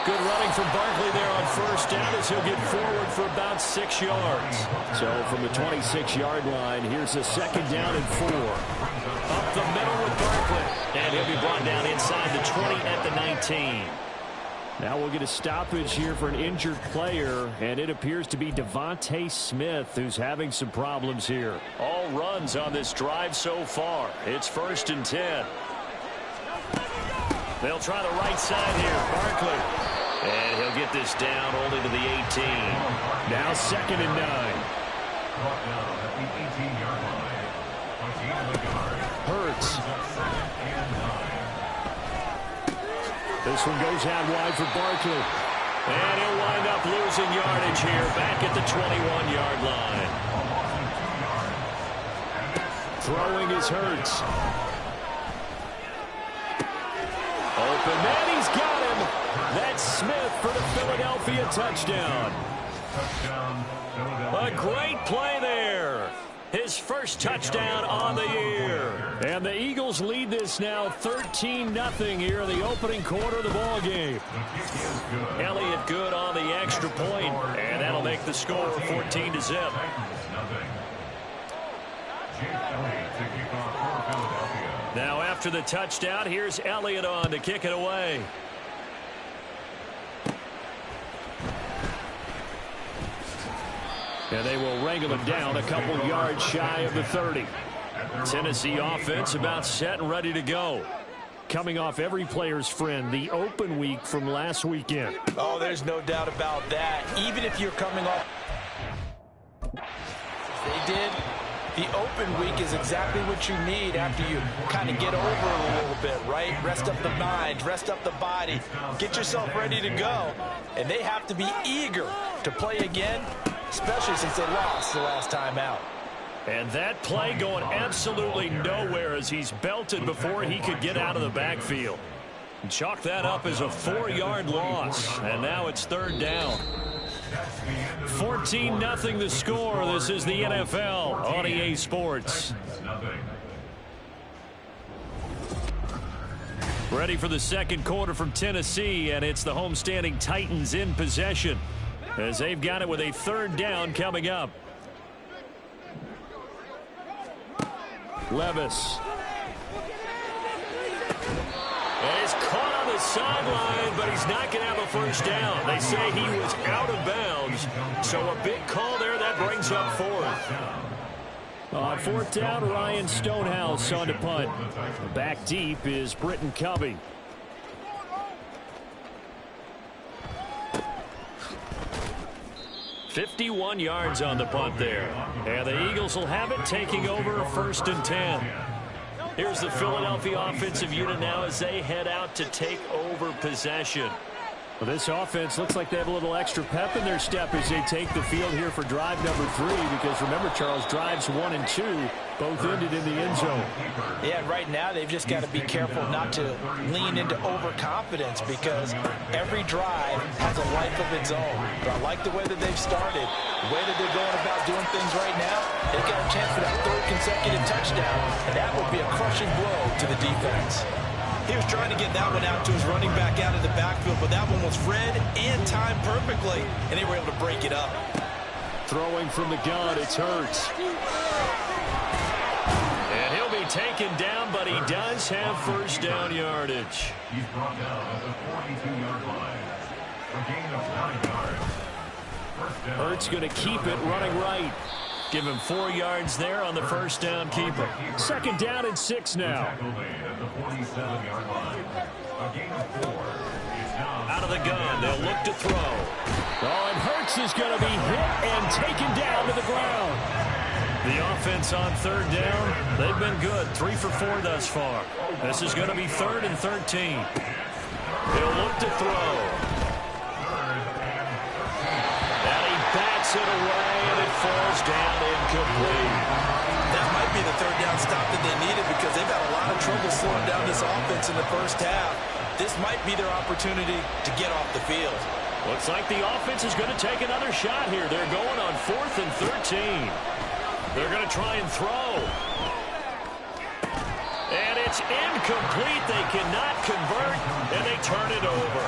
Good running from Barkley there on 1st down as he'll get forward for about 6 yards. So from the 26-yard line, here's a 2nd down and 4. Up the middle with Barkley. And he'll be brought down inside the 20 at the 19. Now we'll get a stoppage here for an injured player, and it appears to be Devontae Smith who's having some problems here. All runs on this drive so far. It's 1st and 10. They'll try the right side here. Barkley. And he'll get this down only to the 18. Now 2nd and 9. Hurts. This one goes out wide for Barkley. And he'll wind up losing yardage here back at the 21-yard line. Throwing is Hurts. Open man, he's got him. That's Smith for the Philadelphia touchdown. A great play there. His 1st touchdown on the year. And the Eagles lead this now 13-0 here in the opening quarter of the ball game. Elliott good on the extra point, and that'll make the score 14-0. Now after the touchdown, here's Elliott on to kick it away. And they will wrangle him down a couple yards shy of the 30. Tennessee offense about set and ready to go. Coming off every player's friend, the open week from last weekend. Oh, there's no doubt about that. Even if you're coming off, they did. The open week is exactly what you need after you kind of get over it a little bit, right? Rest up the mind, rest up the body, get yourself ready to go. And they have to be eager to play again, especially since they lost the last time out. And that play going absolutely nowhere as he's belted before he could get out of the backfield. Chalk that up as a 4-yard loss, and now it's 3rd down. 14-0 the score. This is the NFL on EA Sports. Ready for the 2nd quarter from Tennessee, and it's the homestanding Titans in possession as they've got it with a 3rd down coming up. Levis. And he's caught on the sideline, but he's not going to have a 1st down. They say he was out of bounds, so a big call there that brings up 4th. On 4th down, Ryan Stonehouse on to punt. Back deep is Britton Covey. .51 yards on the punt there. And the Eagles will have it, taking over 1st and 10. Here's the Philadelphia offensive unit now as they head out to take over possession. Well, this offense looks like they have a little extra pep in their step as they take the field here for drive number 3, because remember, Charles, drives 1 and 2 both ended in the end zone. Yeah, right now they've just got to be careful not to lean into overconfidence, because every drive has a life of its own. But I like the way that they've started, the way that they're going about doing things right now. They've got a chance for that 3rd consecutive touchdown, and that would be a crushing blow to the defense. He was trying to get that one out to his running back out of the backfield, but that one was read and timed perfectly, and they were able to break it up. Throwing from the gun, it's Hurts. And he'll be taken down, but he does have first down yardage. He's brought down at the 42-yard line. A gain of 9 yards. First down. Hurts going to keep it running right. Give him 4 yards there on the first down keeper. 2nd down and 6 now. Tackle made at the 47-yard line. A gain of 4. Out of the gun, they'll look to throw. Oh, and Hurts is going to be hit and taken down to the ground. The offense on 3rd down, they've been good. 3 for 4 thus far. This is going to be 3rd and 13. They'll look to throw. And he bats it away, and it falls down incomplete. That might be the 3rd down stop that they needed, because they've had a lot of trouble slowing down this offense in the first half. This might be their opportunity to get off the field. Looks like the offense is going to take another shot here. They're going on 4th and 13. They're going to try and throw. And it's incomplete. They cannot convert, and they turn it over.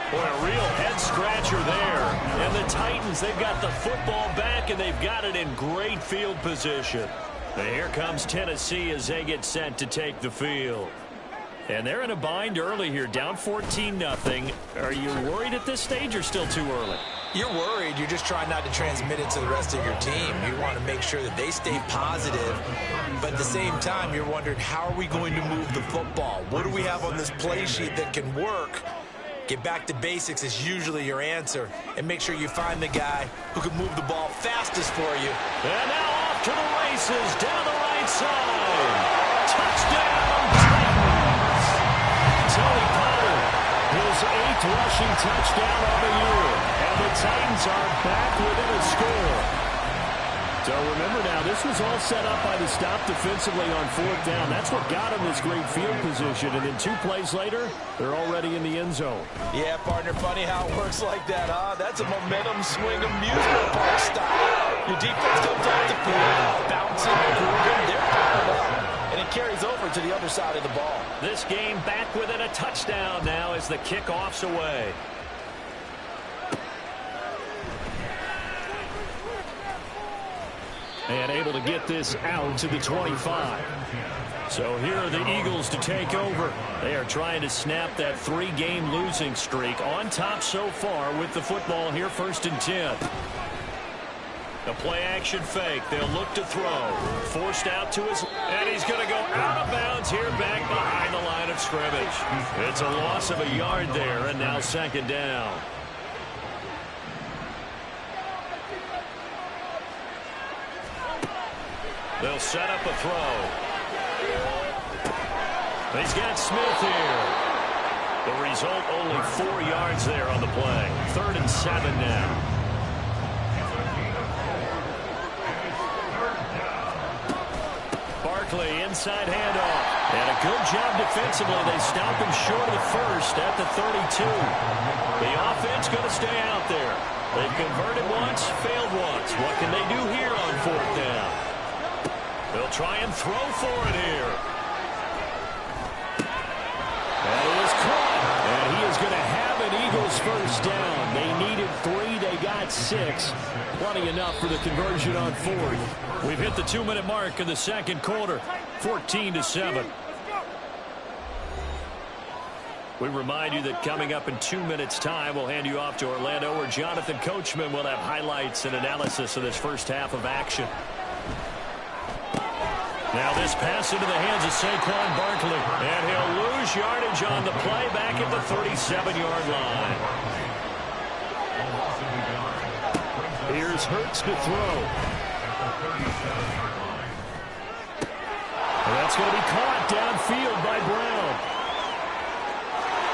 Boy, a real head-scratcher there. And the Titans, they've got the football back, and they've got it in great field position. And here comes Tennessee as they get set to take the field. And they're in a bind early here, down 14-0. Are you worried at this stage or still too early? You're worried. You're just trying not to transmit it to the rest of your team. You want to make sure that they stay positive. But at the same time, you're wondering, how are we going to move the football? What do we have on this play sheet that can work? Get back to basics is usually your answer. And make sure you find the guy who can move the ball fastest for you. And now off to the races down the right side. Touchdown, Titans. Tony Pollard, his 8th rushing touchdown of the year. And the Titans are back within a score. So remember now, this was all set up by the stop defensively on 4th down. That's what got him this great field position. And then 2 plays later, they're already in the end zone. Yeah, partner, funny how it works like that, huh? That's a momentum swing amusement park style. Your defense comes off the field, bouncing, grooving, they're powered up. And it carries over to the other side of the ball. This game back within a touchdown now as the kickoff's away. And able to get this out to the 25. So here are the Eagles to take over. They are trying to snap that 3-game losing streak, on top so far with the football here, 1st and 10. The play action fake. They'll look to throw. Forced out to his, and he's going to go out of bounds here back behind the line of scrimmage. It's a loss of a yard there, and now 2nd down. They'll set up a throw. He's got Smith here. The result, only 4 yards there on the play. 3rd and 7 now. Barkley, inside handoff. And a good job defensively. They stop him short of the 1st at the 32. The offense going to stay out there. They've converted once, failed once. What can they do here on 4th down? They'll try and throw for it here. And it is caught. And he is going to have an Eagles first down. They needed 3. They got 6. Plenty enough for the conversion on 4th. We've hit the 2-minute mark in the 2nd quarter. 14-7. We remind you that coming up in 2 minutes' time, we'll hand you off to Orlando, where Jonathan Coachman will have highlights and analysis of this first half of action. Now this pass into the hands of Saquon Barkley. And he'll lose yardage on the play back at the 37-yard line. Here's Hurts to throw. And that's going to be caught downfield by Brown.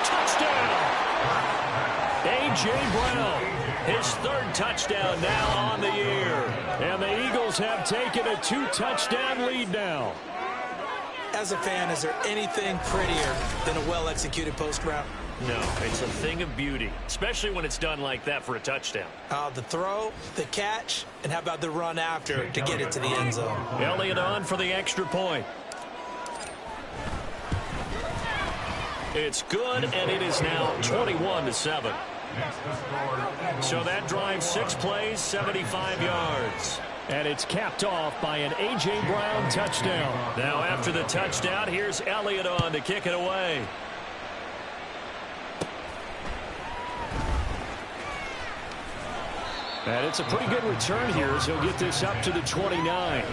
Touchdown! A.J. Brown. His third touchdown now on the year. And the Eagles have taken a 2-touchdown lead now. As a fan, is there anything prettier than a well-executed post route? No, it's a thing of beauty, especially when it's done like that for a touchdown. The throw, the catch, and how about the run after to get it to the end zone? Elliott on for the extra point. It's good, and it is now 21-7. So that drives 6 plays, 75 yards. And it's capped off by an A.J. Brown touchdown. Now after the touchdown, here's Elliott on to kick it away. And it's a pretty good return here as he'll get this up to the 29.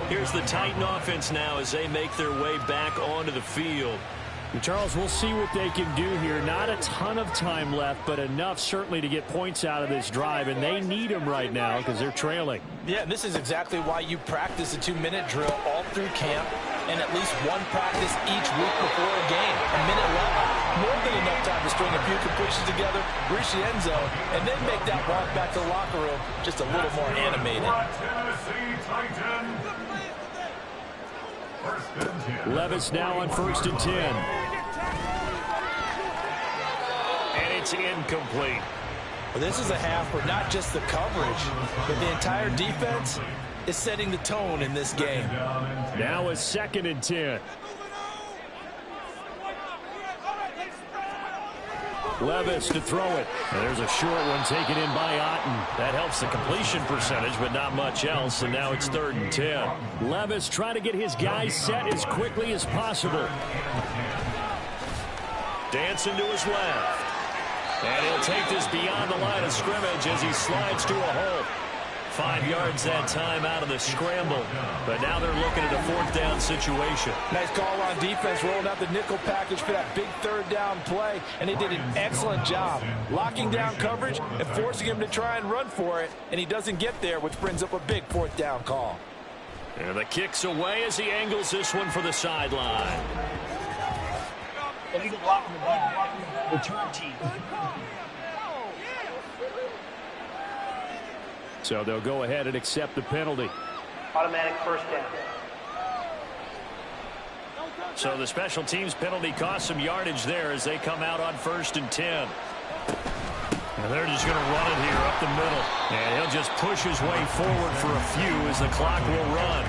Here's the Titan offense now as they make their way back onto the field. Charles, we'll see what they can do here. Not a ton of time left, but enough certainly to get points out of this drive, and they need them right now because they're trailing. Yeah, and this is exactly why you practice a 2-minute drill all through camp and at least one practice each week before a game. A minute left, more than enough time to string a few completions together, reach the end zone, and then make that walk back to the locker room just a little more animated. Levis now on 1st and 10. And it's incomplete. Well, this is a half where not just the coverage, but the entire defense is setting the tone in this game. Now a 2nd and 10. Levis to throw it. And there's a short one taken in by Otten. That helps the completion percentage, but not much else, and now it's 3rd and 10. Levis trying to get his guys set as quickly as possible. Dancing to his left. And he'll take this beyond the line of scrimmage as he slides to a hole. 5 yards that time out of the scramble. But now they're looking at a 4th down situation. Nice call on defense, rolling out the nickel package for that big 3rd down play. And they did an excellent job locking down coverage and forcing him to try and run for it. And he doesn't get there, which brings up a big 4th down call. And the kick's away as he angles this one for the sideline. Illegal blocking the return team. So they'll go ahead and accept the penalty. Automatic 1st down. So the special teams penalty cost some yardage there as they come out on 1st and 10. And they're just going to run it here up the middle. And he'll just push his way forward for a few as the clock will run.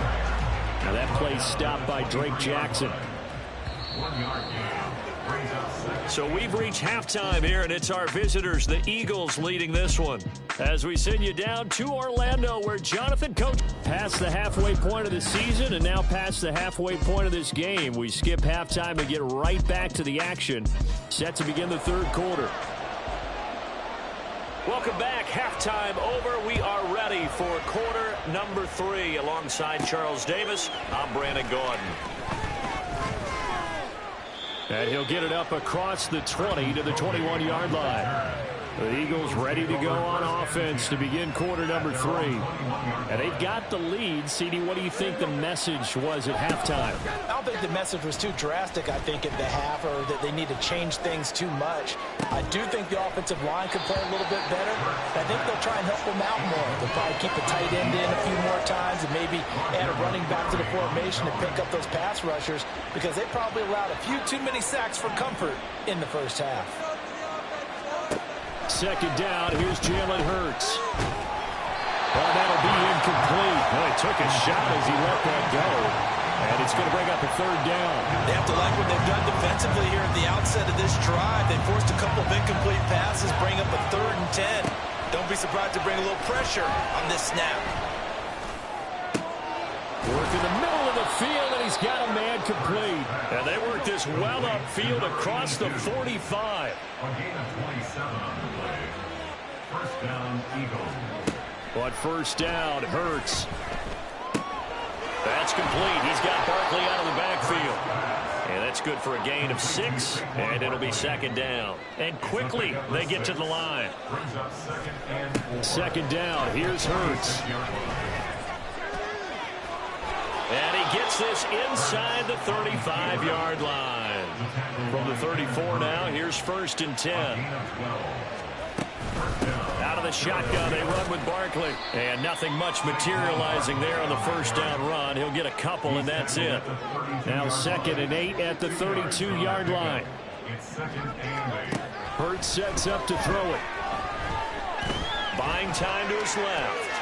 Now that play's stopped by Drake Jackson. 1 yard gain. Brings up 2nd. So we've reached halftime here, and it's our visitors, the Eagles, leading this one. As we send you down to Orlando, where Jonathan Coach past the halfway point of the season and now past the halfway point of this game. We skip halftime and get right back to the action. Set to begin the 3rd quarter. Welcome back. Halftime over. We are ready for quarter number 3. Alongside Charles Davis, I'm Brandon Gordon. And he'll get it up across the 20 to the 21-yard line. The Eagles ready to go on offense to begin quarter number 3. And they've got the lead. CD, what do you think the message was at halftime? I don't think the message was too drastic, I think, at the half, or that they need to change things too much. I do think the offensive line could play a little bit better. I think they'll try and help them out more. They'll probably keep the tight end in a few more times and maybe add a running back to the formation to pick up those pass rushers, because they probably allowed a few too many sacks for comfort in the first half. 2nd down, here's Jalen Hurts. Well, that'll be incomplete. Well, he took a shot as he let that go. And it's going to bring up a 3rd down. They have to like what they've done defensively here at the outset of this drive. They forced a couple of incomplete passes, bring up a 3rd and 10. Don't be surprised to bring a little pressure on this snap. Work in the middle of the field, and he's got a man complete. And they work this well upfield across the 45. A gain of 27 on the play. 1st down, Eagles. But 1st down, Hurts. That's complete. He's got Barkley out of the backfield. And that's good for a gain of 6, and it'll be 2nd down. And quickly, they get to the line. Brings up 2nd and 4. 2nd down, here's Hurts. And he gets this inside the 35-yard line. From the 34 now, here's 1st and 10. the shotgun. They run with Barkley. And nothing much materializing there on the first down run. He'll get a couple, and that's it. Now 2nd and 8 at the 32-yard line. Hurts sets up to throw it. Buying time to his left.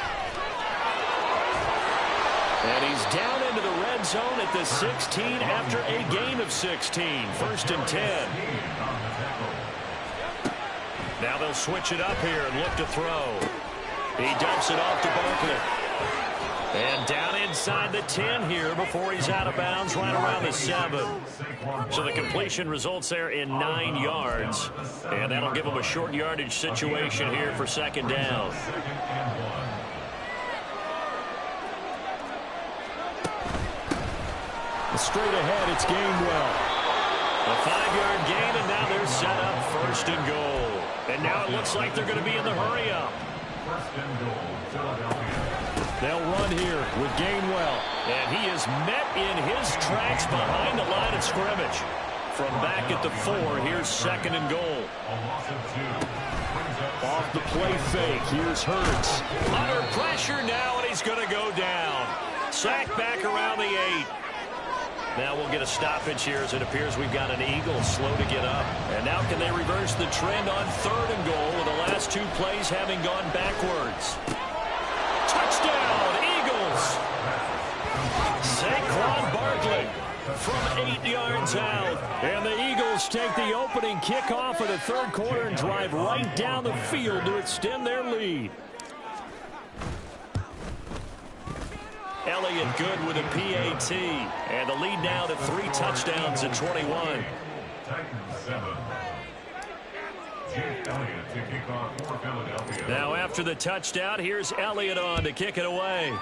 And he's down into the red zone at the 16 after a gain of 16. 1st and 10. Now they'll switch it up here and look to throw. He dumps it off to Barkley. And down inside the 10 here before he's out of bounds right around the 7. So the completion results there in 9 yards. And that'll give him a short yardage situation here for 2nd down. Straight ahead, it's Gainwell. A 5-yard gain, and now they're set up 1st and goal. And now it looks like they're going to be in the hurry-up. They'll run here with Gainwell. And he is met in his tracks behind the line of scrimmage. From back at the 4, here's 2nd and goal. Off the play fake, here's Hurts. Under pressure now, and he's going to go down. Sacked back around the 8. Now we'll get a stoppage here as it appears we've got an Eagle slow to get up. And now can they reverse the trend on 3rd and goal with the last 2 plays having gone backwards. Touchdown, Eagles! Saquon Barkley from 8 yards out. And the Eagles take the opening kickoff of the 3rd quarter and drive right down the field to extend their lead. Elliott good with a PAT. And the lead now to 3 touchdowns at 21. Now after the touchdown, here's Elliott on to kick it away.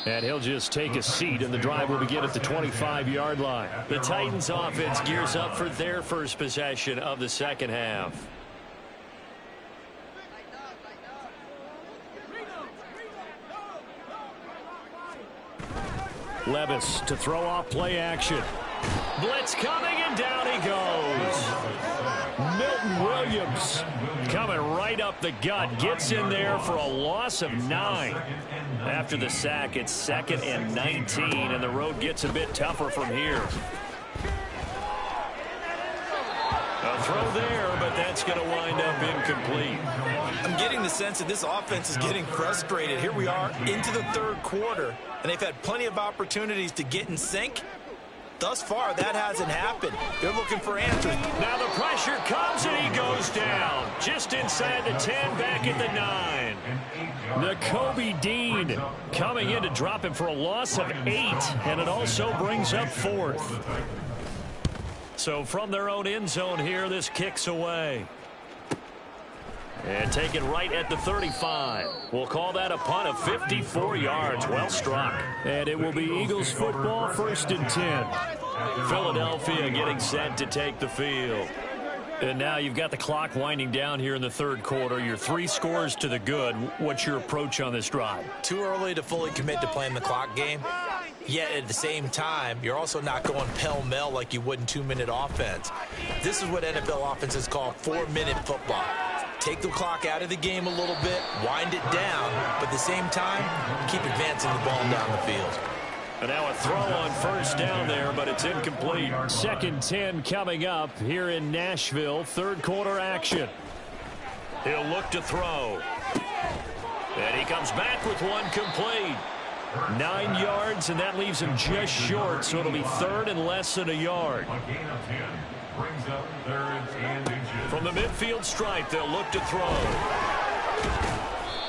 And he'll just take a seat, and the drive will begin at the 25-yard line. The Titans offense gears up for their first possession of the 2nd half. Levis to throw off play action. Blitz coming, and down he goes. Milton Williams coming right up the gut. Gets in there for a loss of 9. After the sack, it's 2nd and 19, and the road gets a bit tougher from here. A throw there, but that's going to wind up incomplete. I'm getting the sense that this offense is getting frustrated. Here we are into the 3rd quarter, and they've had plenty of opportunities to get in sync. Thus far, that hasn't happened. They're looking for answers. Now the pressure comes, and he goes down. Just inside the 10, back at the 9. Nakobe Dean coming in to drop him for a loss of 8, and it also brings up 4th. So from their own end zone here, this kicks away. And taken right at the 35. We'll call that a punt of 54 yards. Well struck. And it will be Eagles football, 1st and 10. Philadelphia getting set to take the field. And now you've got the clock winding down here in the 3rd quarter. Your 3 scores to the good. What's your approach on this drive? Too early to fully commit to playing the clock game. Yet at the same time, you're also not going pell-mell like you would in 2-minute offense. This is what NFL offenses call 4-minute football. Take the clock out of the game a little bit, wind it down, but at the same time, keep advancing the ball down the field. And now a throw on 1st down there, but it's incomplete. 2nd 10 coming up here in Nashville. 3rd quarter action. He'll look to throw. And he comes back with one complete. 9 yards, and that leaves him just short, so it'll be 3rd and less than a yard. From the midfield stripe, they'll look to throw.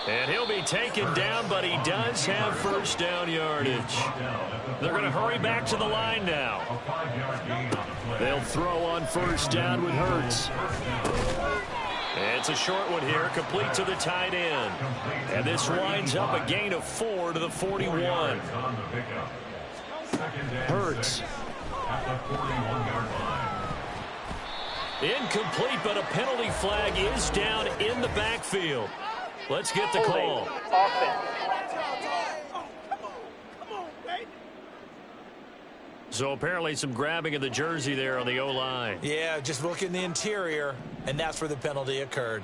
And he'll be taken down, but he does have 1st down yardage. They're going to hurry back to the line now. They'll throw on 1st down with Hurts. It's a short one here, complete to the tight end. And this winds up a gain of 4 to the 41. Hurts. Incomplete, but a penalty flag is down in the backfield. Let's get the call. So apparently some grabbing of the jersey there on the O-line. Yeah, just look in the interior, and that's where the penalty occurred.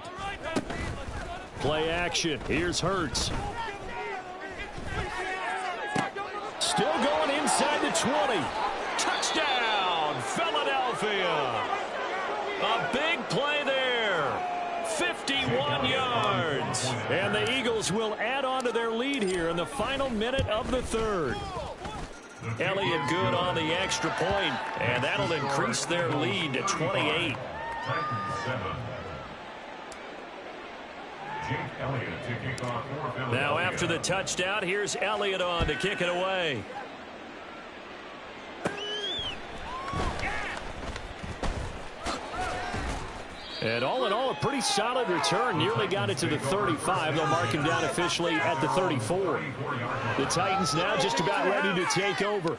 Play action. Here's Hurts. Still going inside the 20. Touchdown, Philadelphia. A big play there. 51 yards. And the Eagles will add on to their lead here in the final minute of the third. Elliott good on the extra point, and that'll increase their lead to 28. Now after the touchdown, here's Elliott on to kick it away. And all in all, a pretty solid return. Nearly got it to the 35. They'll mark him down officially at the 34. The Titans now just about ready to take over.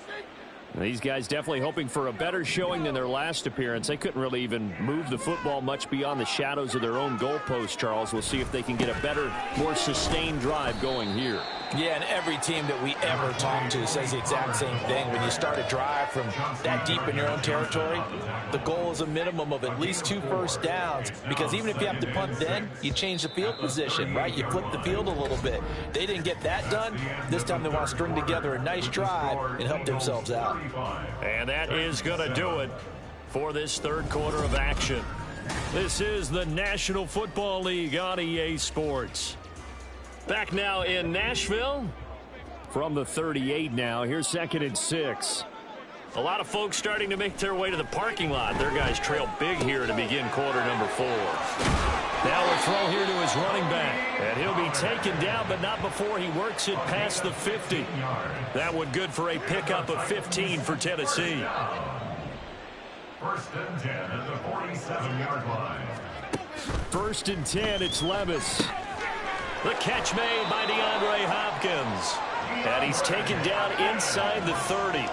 These guys definitely hoping for a better showing than their last appearance. They couldn't really even move the football much beyond the shadows of their own goalpost, Charles. We'll see if they can get a better, more sustained drive going here. Yeah, and every team that we ever talk to says the exact same thing. When you start a drive from that deep in your own territory, the goal is a minimum of at least 2 first downs, because even if you have to punt then, you change the field position, right? You flip the field a little bit. They didn't get that done. This time they want to string together a nice drive and help themselves out. And that is going to do it for this third quarter of action. This is the National Football League on EA Sports. Back now in Nashville from the 38 now. Here's 2nd and 6. A lot of folks starting to make their way to the parking lot. Their guys trail big here to begin quarter number 4. Now a throw here to his running back. And he'll be taken down, but not before he works it past the 50. That one good for a pickup of 15 for Tennessee. 1st and 10 at the 47-yard line. 1st and 10, it's Levis. The catch made by DeAndre Hopkins. And he's taken down inside the 30.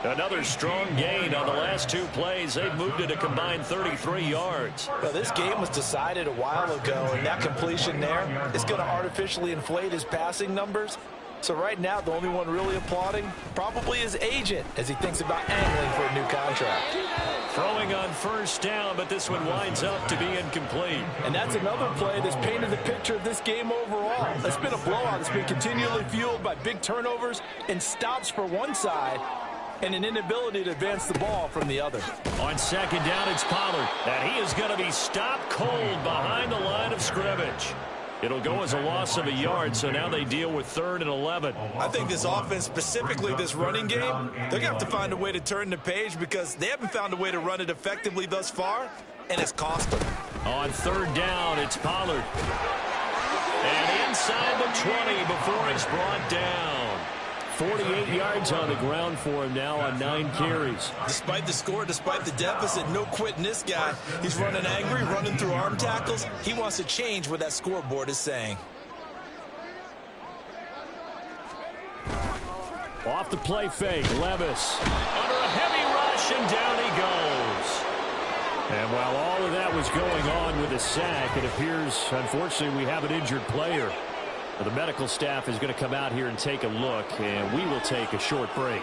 Another strong gain on the last 2 plays. They've moved it a combined 33 yards. Well, this game was decided a while ago, and that completion there is going to artificially inflate his passing numbers. So right now, the only one really applauding probably his agent as he thinks about angling for a new contract. Throwing on 1st down, but this one winds up to be incomplete. And that's another play that's painted the picture of this game overall. It's been a blowout. It's been continually fueled by big turnovers and stops for one side and an inability to advance the ball from the other. On 2nd down, it's Pollard. And he is going to be stopped cold behind the line of scrimmage. It'll go as a loss of a yard, so now they deal with 3rd and 11. I think this offense, specifically this running game, they're going to have to find a way to turn the page because they haven't found a way to run it effectively thus far, and it's cost them. On 3rd down, it's Pollard. And inside the 20 before it's brought down. 48 yards on the ground for him now on 9 carries. Despite the score, despite the deficit, no quitting this guy. He's running angry, running through arm tackles. He wants to change what that scoreboard is saying. Off the play fake, Levis. Under a heavy rush, and down he goes. And while all of that was going on with a sack, it appears, unfortunately, we have an injured player. The medical staff is going to come out here and take a look, and we will take a short break.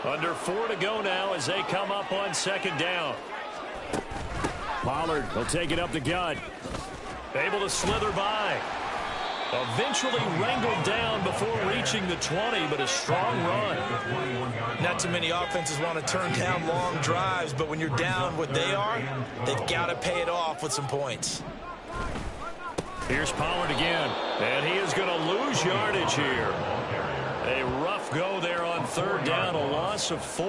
Under 4 to go now as they come up on 2nd down. Pollard will take it up the gut. Able to slither by. Eventually wrangled down before reaching the 20, but a strong run. Not too many offenses want to turn down long drives, but when you're down what they are, they've got to pay it off with some points. Here's Pollard again, and he is going to lose yardage here. A rough go there on 3rd down, a loss of 4.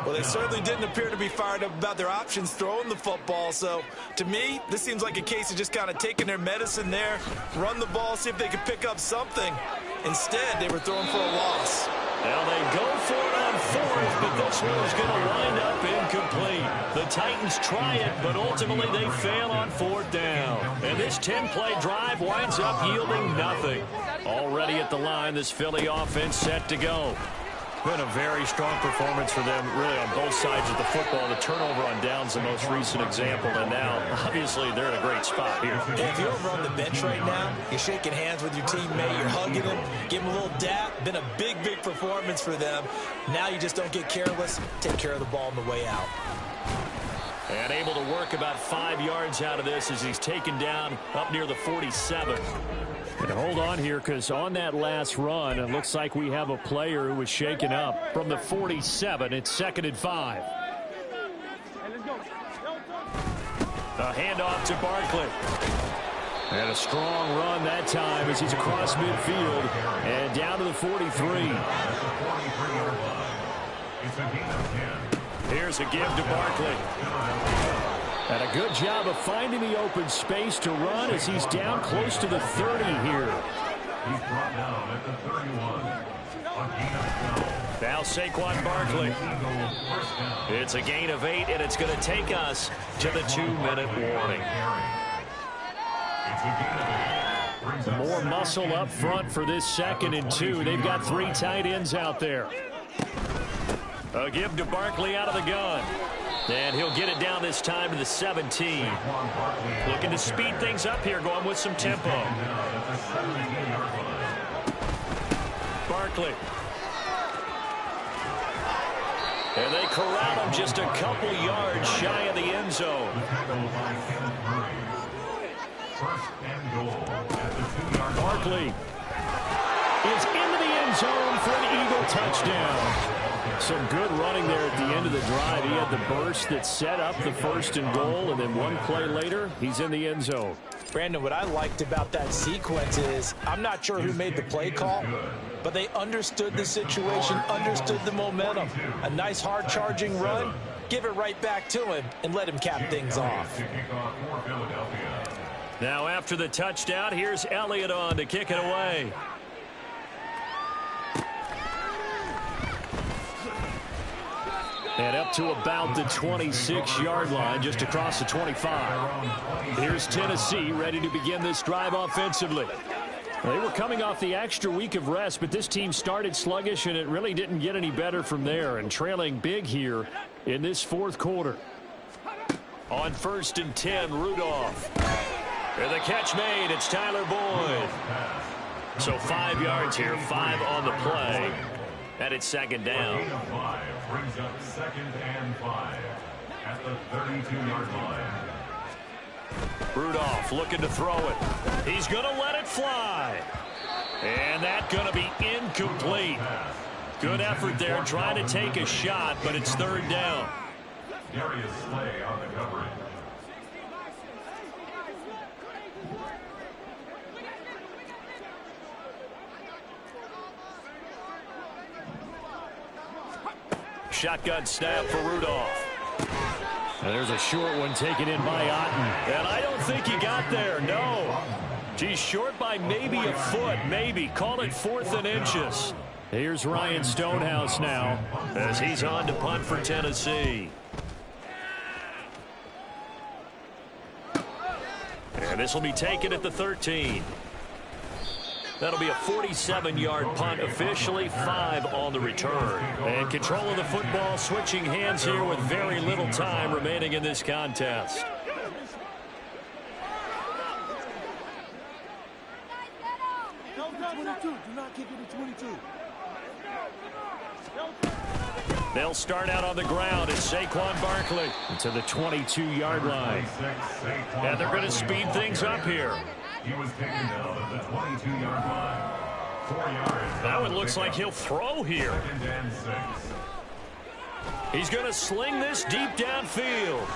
Well, they certainly didn't appear to be fired up about their options throwing the football. So, to me, this seems like a case of just kind of taking their medicine there, run the ball, see if they could pick up something. Instead, they were throwing for a loss. Now they go for it on 4th, but this one is going to wind up incomplete. The Titans try it, but ultimately they fail on 4th down. And this 10-play drive winds up yielding nothing. Already at the line, this Philly offense set to go. Been a very strong performance for them, really, on both sides of the football. The turnover on downs, the most recent example, and now, obviously, they're in a great spot here. If you're over on the bench right now, you're shaking hands with your teammate, you're hugging him, give him a little dap. Been a big performance for them. Now you just don't get careless. Take care of the ball on the way out. And able to work about 5 yards out of this as he's taken down up near the 47. And hold on here, because on that last run, it looks like we have a player who was shaken up from the 47. It's 2nd and 5. A handoff to Barkley. And a strong run that time as he's across midfield and down to the 43. Here's a give to Barkley. And a good job of finding the open space to run as he's down close to the 30 here. He's brought down at the 31. Now Saquon Barkley. It's a gain of 8, and it's going to take us to the 2-minute warning. More muscle up front for this 2nd and 2. They've got 3 tight ends out there. A give to Barkley out of the gun. And he'll get it down this time to the 17. Looking to speed things up here, going with some tempo. Barkley. And they corral him just a couple yards shy of the end zone. Barkley is into the end zone for an Eagle touchdown. Some good running there at the end of the drive. He had the burst that set up the 1st and goal, and then one play later, he's in the end zone. Brandon, what I liked about that sequence is I'm not sure who made the play call, but they understood the situation, understood the momentum. A nice hard-charging run, give it right back to him, and let him cap things off. Now after the touchdown, here's Elliott on to kick it away. And up to about the 26-yard line, just across the 25. Here's Tennessee ready to begin this drive offensively. They were coming off the extra week of rest, but this team started sluggish, and it really didn't get any better from there, and trailing big here in this 4th quarter. On 1st and 10, Rudolph. And the catch made. It's Tyler Boyd. So 5 yards here, 5 on the play. And it's 2nd down. Brings up 2nd and 5 at the 32-yard line. Rudolph looking to throw it. He's going to let it fly. And that's going to be incomplete. Good effort there trying to take a shot, but it's 3rd down. Darius Slay on the coverage. Shotgun snap for Rudolph. And there's a short one taken in by Otten. And I don't think he got there, no. He's short by maybe a foot, maybe. Call it 4th and inches. Here's Ryan Stonehouse now as he's on to punt for Tennessee. And this will be taken at the 13. That'll be a 47-yard punt, officially 5 on the return. And control of the football, switching hands here with very little time remaining in this contest. They'll start out on the ground. It's Saquon Barkley to the 22-yard line. And they're going to speed things up here. He was taken down at the 22-yard line. 4 yards. That one looks like he'll throw here. 2nd and 6. He's going to sling this deep downfield.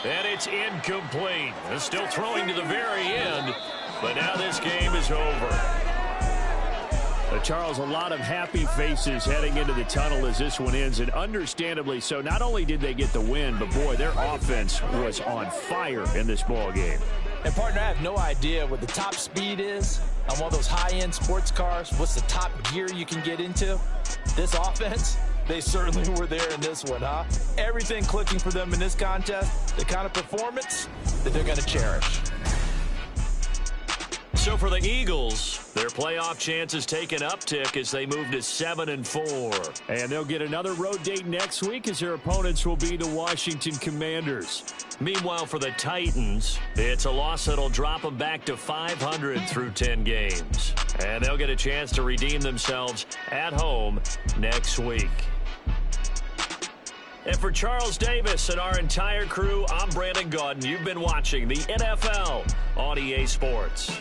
And it's incomplete. They're still throwing to the very end, but now this game is over. Charles, a lot of happy faces heading into the tunnel as this one ends, and understandably so. Not only did they get the win, but boy, their offense was on fire in this ball game. And partner, I have no idea what the top speed is on one of those high-end sports cars. What's the top gear you can get into? This offense, they certainly were there in this one, huh? Everything clicking for them in this contest, the kind of performance that they're going to cherish. So for the Eagles, their playoff chances take an uptick as they move to 7-4. And they'll get another road date next week as their opponents will be the Washington Commanders. Meanwhile, for the Titans, it's a loss that'll drop them back to 500 through 10 games. And they'll get a chance to redeem themselves at home next week. And for Charles Davis and our entire crew, I'm Brandon Gaudin. You've been watching the NFL on EA Sports.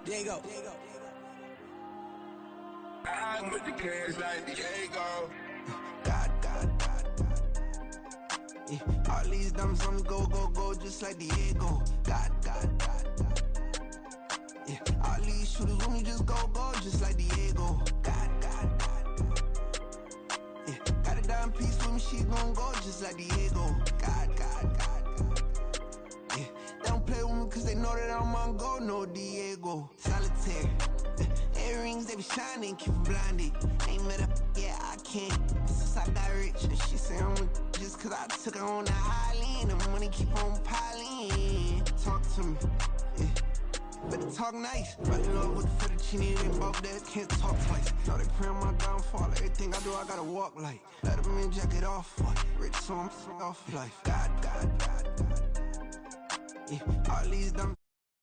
There you go. I'm with the cash like Diego. God. Yeah, all these dummies on me go, just like Diego. God. Yeah, all these shooters on me just go, just like Diego. God. Yeah, got a dime piece with me, she gon' go just like Diego. God. Yeah, they don't play with me cause they know that I'm on go, no Diego. Solitaire. Earrings, they be shining, keep blinded. Ain't met up, yeah, I can't. Since I got rich, and she say I'm just cause I took her on the island. The money keep on piling. Talk to me, yeah. Better talk nice. Right in love with the fettuccine and both that can't talk twice. Know they pray on my downfall. Everything I do, I gotta walk like. Let them in, jacket off. Rich, so I'm off life. God. Yeah, all these dumb